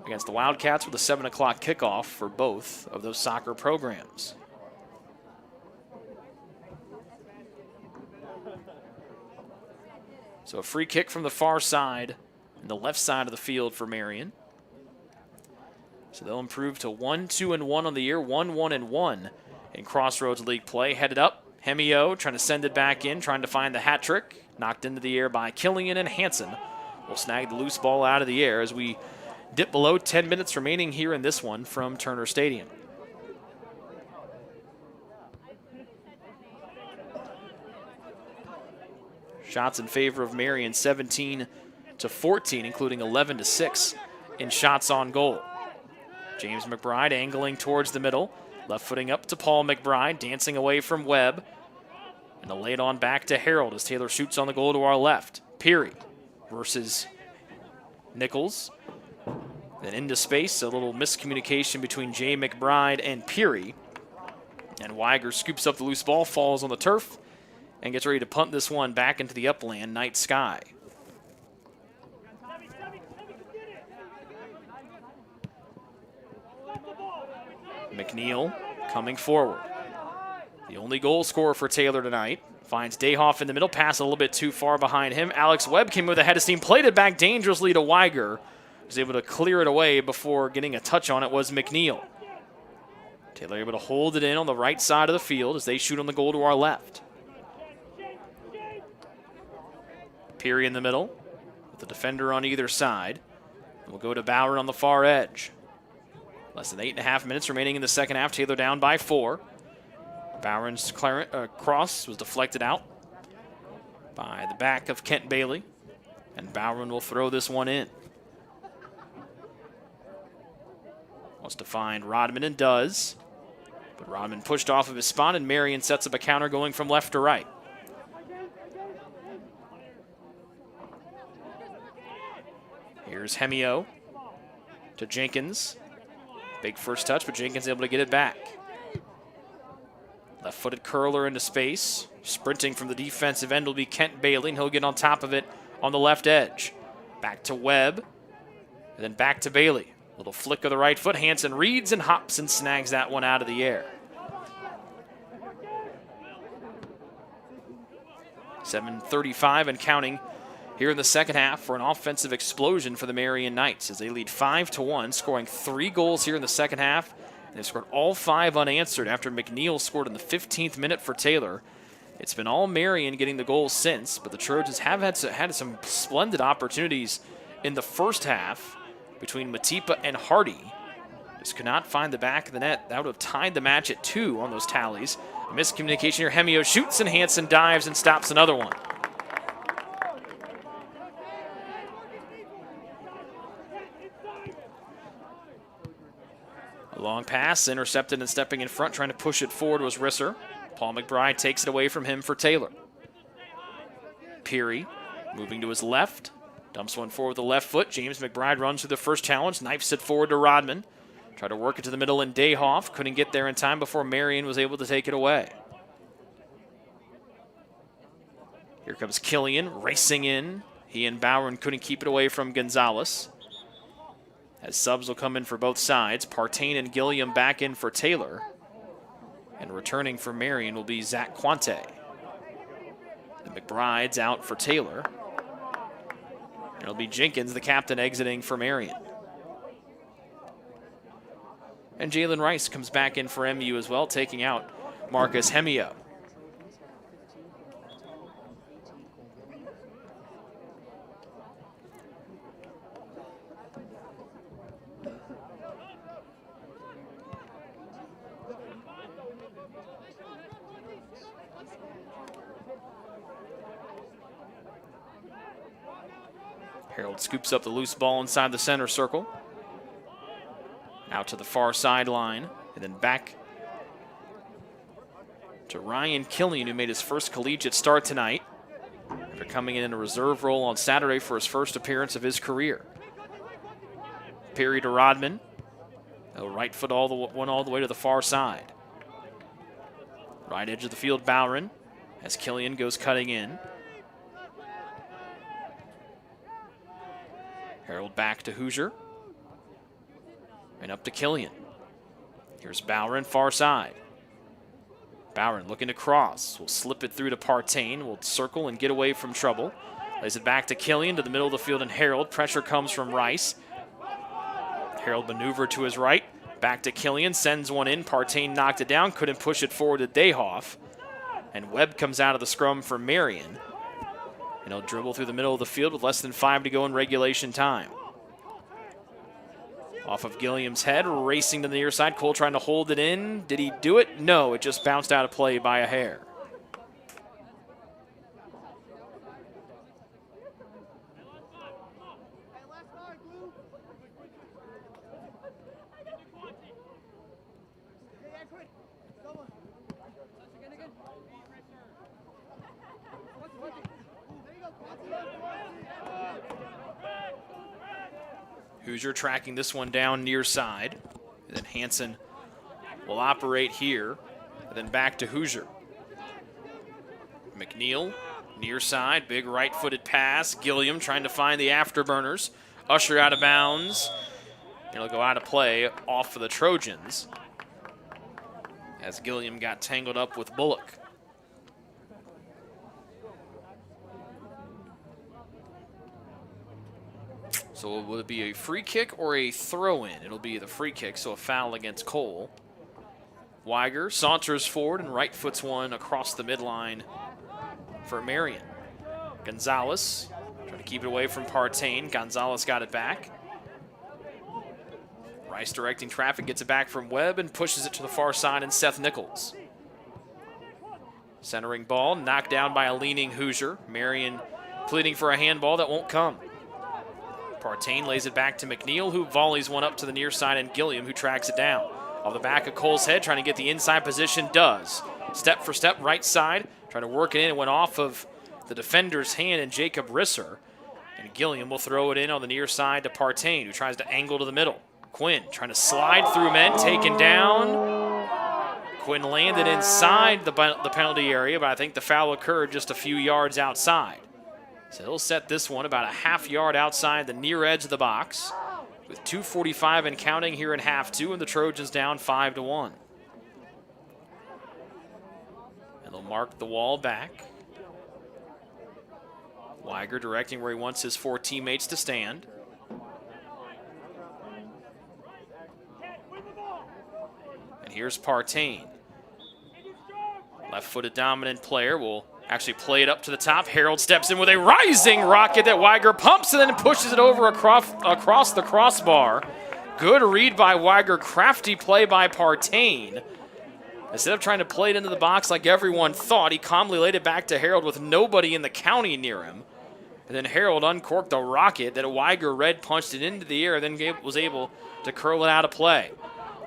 against the Wildcats with a 7 o'clock kickoff for both of those soccer programs. So a free kick from the far side and the left side of the field for Marian. So they'll improve to 1-2-1 on the year, 1-1-1 in Crossroads League play. Headed up, Hemio trying to send it back in, trying to find the hat trick. Knocked into the air by Killian, and Hansen will snag the loose ball out of the air as we dip below 10 minutes remaining here in this one from Turner Stadium. Shots in favor of Marian, 17-14, including 11-6 in shots on goal. James McBride angling towards the middle, left footing up to Paul McBride, dancing away from Webb. And a lay it on back to Harold as Taylor shoots on the goal to our left. Peary versus Nichols. Then into space, a little miscommunication between Jay McBride and Peary. And Weiger scoops up the loose ball, falls on the turf, and gets ready to punt this one back into the upland night sky. McNeil coming forward. The only goal scorer for Taylor tonight. Finds Dayhoff in the middle, pass a little bit too far behind him. Alex Webb came with a head of steam, played it back dangerously to Weiger. Was able to clear it away before getting a touch on it was McNeil. Taylor able to hold it in on the right side of the field as they shoot on the goal to our left. Peary in the middle with the defender on either side. And we'll go to Bauer on the far edge. Less than 8.5 minutes remaining in the second half. Taylor down by 4. Bowen's cross was deflected out by the back of Kent Bailey. And Bowen will throw this one in. Wants to find Rodman and does. But Rodman pushed off of his spot and Marian sets up a counter going from left to right. Here's Hemio to Jenkins. Big first touch, but Jenkins able to get it back. Left-footed curler into space. Sprinting from the defensive end will be Kent Bailey, and he'll get on top of it on the left edge. Back to Webb, and then back to Bailey. Little flick of the right foot. Hansen reads and hops and snags that one out of the air. 7:35 and counting here in the second half for an offensive explosion for the Marian Knights as they lead 5-1, scoring 3 goals here in the second half. And they've scored all 5 unanswered after McNeil scored in the 15th minute for Taylor. It's been all Marian getting the goals since, but the Trojans have had some splendid opportunities in the first half between Matipa and Hardy. Just could not find the back of the net. That would have tied the match at 2 on those tallies. A miscommunication here. Hemio shoots and Hansen dives and stops another one. A long pass, intercepted and stepping in front, trying to push it forward was Risser. Paul McBride takes it away from him for Taylor. Peary moving to his left. Dumps one forward with the left foot. James McBride runs through the first challenge, knifes it forward to Rodman. Tried to work it to the middle and Dayhoff couldn't get there in time before Marian was able to take it away. Here comes Killian racing in. He and Bowen couldn't keep it away from Gonzalez. As subs will come in for both sides. Partain and Gilliam back in for Taylor. And returning for Marian will be Zach Quante. And McBride's out for Taylor. And it'll be Jenkins, the captain, exiting for Marian. And Jalen Rice comes back in for MU as well, taking out Marcus Hemio. Harold scoops up the loose ball inside the center circle. Out to the far sideline, and then back to Ryan Killian, who made his first collegiate start tonight after coming in a reserve role on Saturday for his first appearance of his career. Peary to Rodman. A right foot all the way to the far side. Right edge of the field, Bowron, as Killian goes cutting in. Harold back to Hoosier. And up to Killian. Here's Bowron, far side. Bowron looking to cross. Will slip it through to Partain. Will circle and get away from trouble. Lays it back to Killian to the middle of the field and Harold. Pressure comes from Rice. Harold maneuvered to his right. Back to Killian. Sends one in. Partain knocked it down. Couldn't push it forward to Dayhoff. And Webb comes out of the scrum for Marian. And he'll dribble through the middle of the field with less than 5 to go in regulation time. Off of Gilliam's head, racing to the near side. Cole trying to hold it in. Did he do it? No, it just bounced out of play by a hair. Hoosier tracking this one down near side. And then Hansen will operate here, and then back to Hoosier. McNeil, near side, big right-footed pass. Gilliam trying to find the afterburners. Usher out of bounds. It'll go out of play off of the Trojans as Gilliam got tangled up with Bullock. So will it be a free kick or a throw-in? It'll be the free kick, so a foul against Cole. Weiger saunters forward and right foots one across the midline for Marian. Gonzalez trying to keep it away from Partain. Gonzalez got it back. Rice directing traffic, gets it back from Webb and pushes it to the far side, and Seth Nichols. Centering ball, knocked down by a leaning Hoosier. Marian pleading for a handball that won't come. Partain lays it back to McNeil, who volleys one up to the near side, and Gilliam, who tracks it down. Off the back of Cole's head, trying to get the inside position, does. Step for step, right side, trying to work it in. It went off of the defender's hand and Jacob Risser. And Gilliam will throw it in on the near side to Partain, who tries to angle to the middle. Quinn trying to slide through men, taken down. Quinn landed inside the penalty area, but I think the foul occurred just a few yards outside. So he'll set this one about a half yard outside the near edge of the box with 2:45 and counting here in half two, and the Trojans down 5-1. And they'll mark the wall back. Weiger directing where he wants his four teammates to stand. And here's Partain. Left-footed dominant player will actually play it up to the top. Harold steps in with a rising rocket that Weiger pumps and then pushes it over across the crossbar. Good read by Weiger, crafty play by Partain. Instead of trying to play it into the box like everyone thought, he calmly laid it back to Harold with nobody in the county near him. And then Harold uncorked a rocket that Weiger red punched it into the air, then was able to curl it out of play.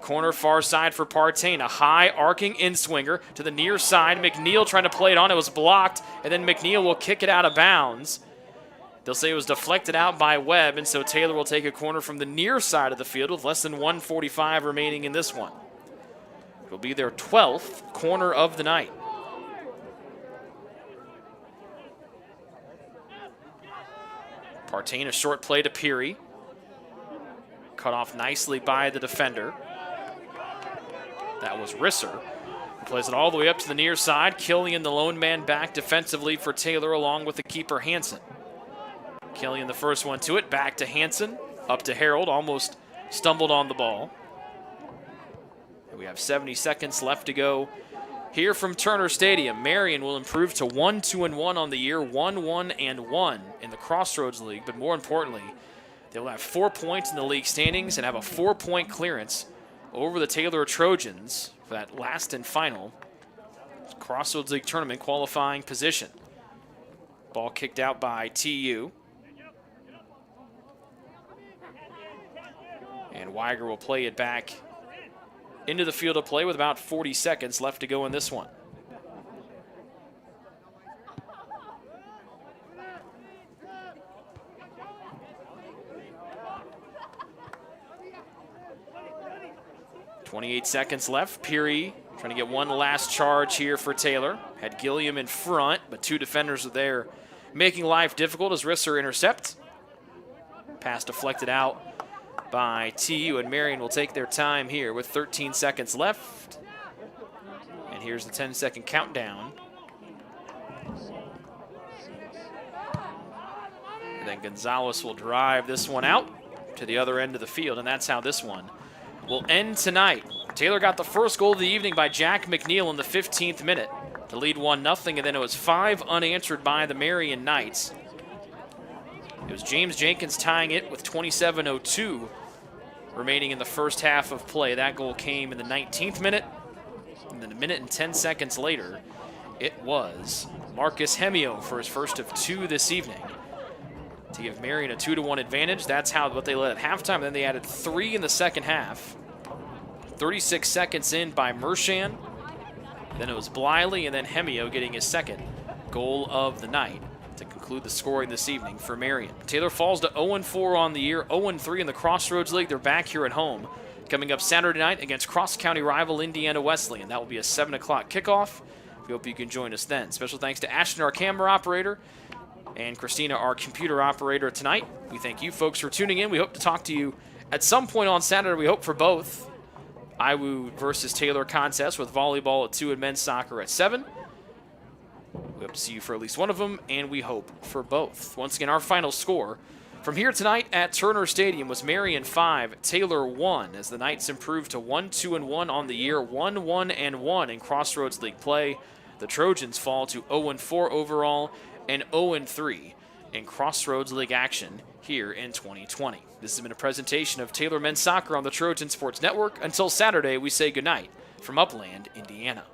Corner far side for Partain, a high arcing in-swinger to the near side. McNeil trying to play it on, it was blocked, and then McNeil will kick it out of bounds. They'll say it was deflected out by Webb, and so Taylor will take a corner from the near side of the field with less than 1:45 remaining in this one. It'll be their 12th corner of the night. Partain, a short play to Peary. Cut off nicely by the defender. That was Risser. He plays it all the way up to the near side. Killian, the lone man, back defensively for Taylor along with the keeper Hansen. Killian, the first one to it. Back to Hansen. Up to Harold. Almost stumbled on the ball. And we have 70 seconds left to go here from Turner Stadium. Marian will improve to 1-2-1 on the year. 1-1-1 in the Crossroads League. But more importantly, they'll have 4 points in the league standings and have a 4-point clearance over the Taylor Trojans for that last and final Crossroads League tournament qualifying position. Ball kicked out by TU. And Weiger will play it back into the field of play with about 40 seconds left to go in this one. .28 seconds left. Peary trying to get one last charge here for Taylor. Had Gilliam in front, but two defenders are there making life difficult as Risser intercepts. Pass deflected out by TU, and Marian will take their time here with 13 seconds left. And here's the 10-second countdown. And then Gonzalez will drive this one out to the other end of the field, and that's how this one will end tonight. Taylor got the first goal of the evening by Jack McNeil in the 15th minute to lead 1-0, and then it was 5 unanswered by the Marian Knights. It was James Jenkins tying it with 27:02 remaining in the first half of play. That goal came in the 19th minute, and then a minute and 10 seconds later, it was Marcus Hemio for his first of 2 this evening to give Marian a 2-1 advantage. That's what they led at halftime. Then they added 3 in the second half. 36 seconds in by Mershan. Then it was Bliley, and then Hemio getting his second goal of the night to conclude the scoring this evening for Marian. Taylor falls to 0-4 on the year, 0-3 in the Crossroads League. They're back here at home. Coming up Saturday night against cross-county rival Indiana Wesleyan. That will be a 7 o'clock kickoff. We hope you can join us then. Special thanks to Ashton, our camera operator, and Christina, our computer operator tonight. We thank you folks for tuning in. We hope to talk to you at some point on Saturday. We hope for both. IWU versus Taylor contest with volleyball at 2 and men's soccer at 7. We hope to see you for at least one of them, and we hope for both. Once again, our final score from here tonight at Turner Stadium was Marian 5, Taylor 1, as the Knights improved to 1-2-1 on the year, 1-1-1 in Crossroads League play. The Trojans fall to 0-4 overall and 0-3 in Crossroads League action here in 2020. This has been a presentation of Taylor Men's Soccer on the Trojan Sports Network. Until Saturday, we say goodnight from Upland, Indiana.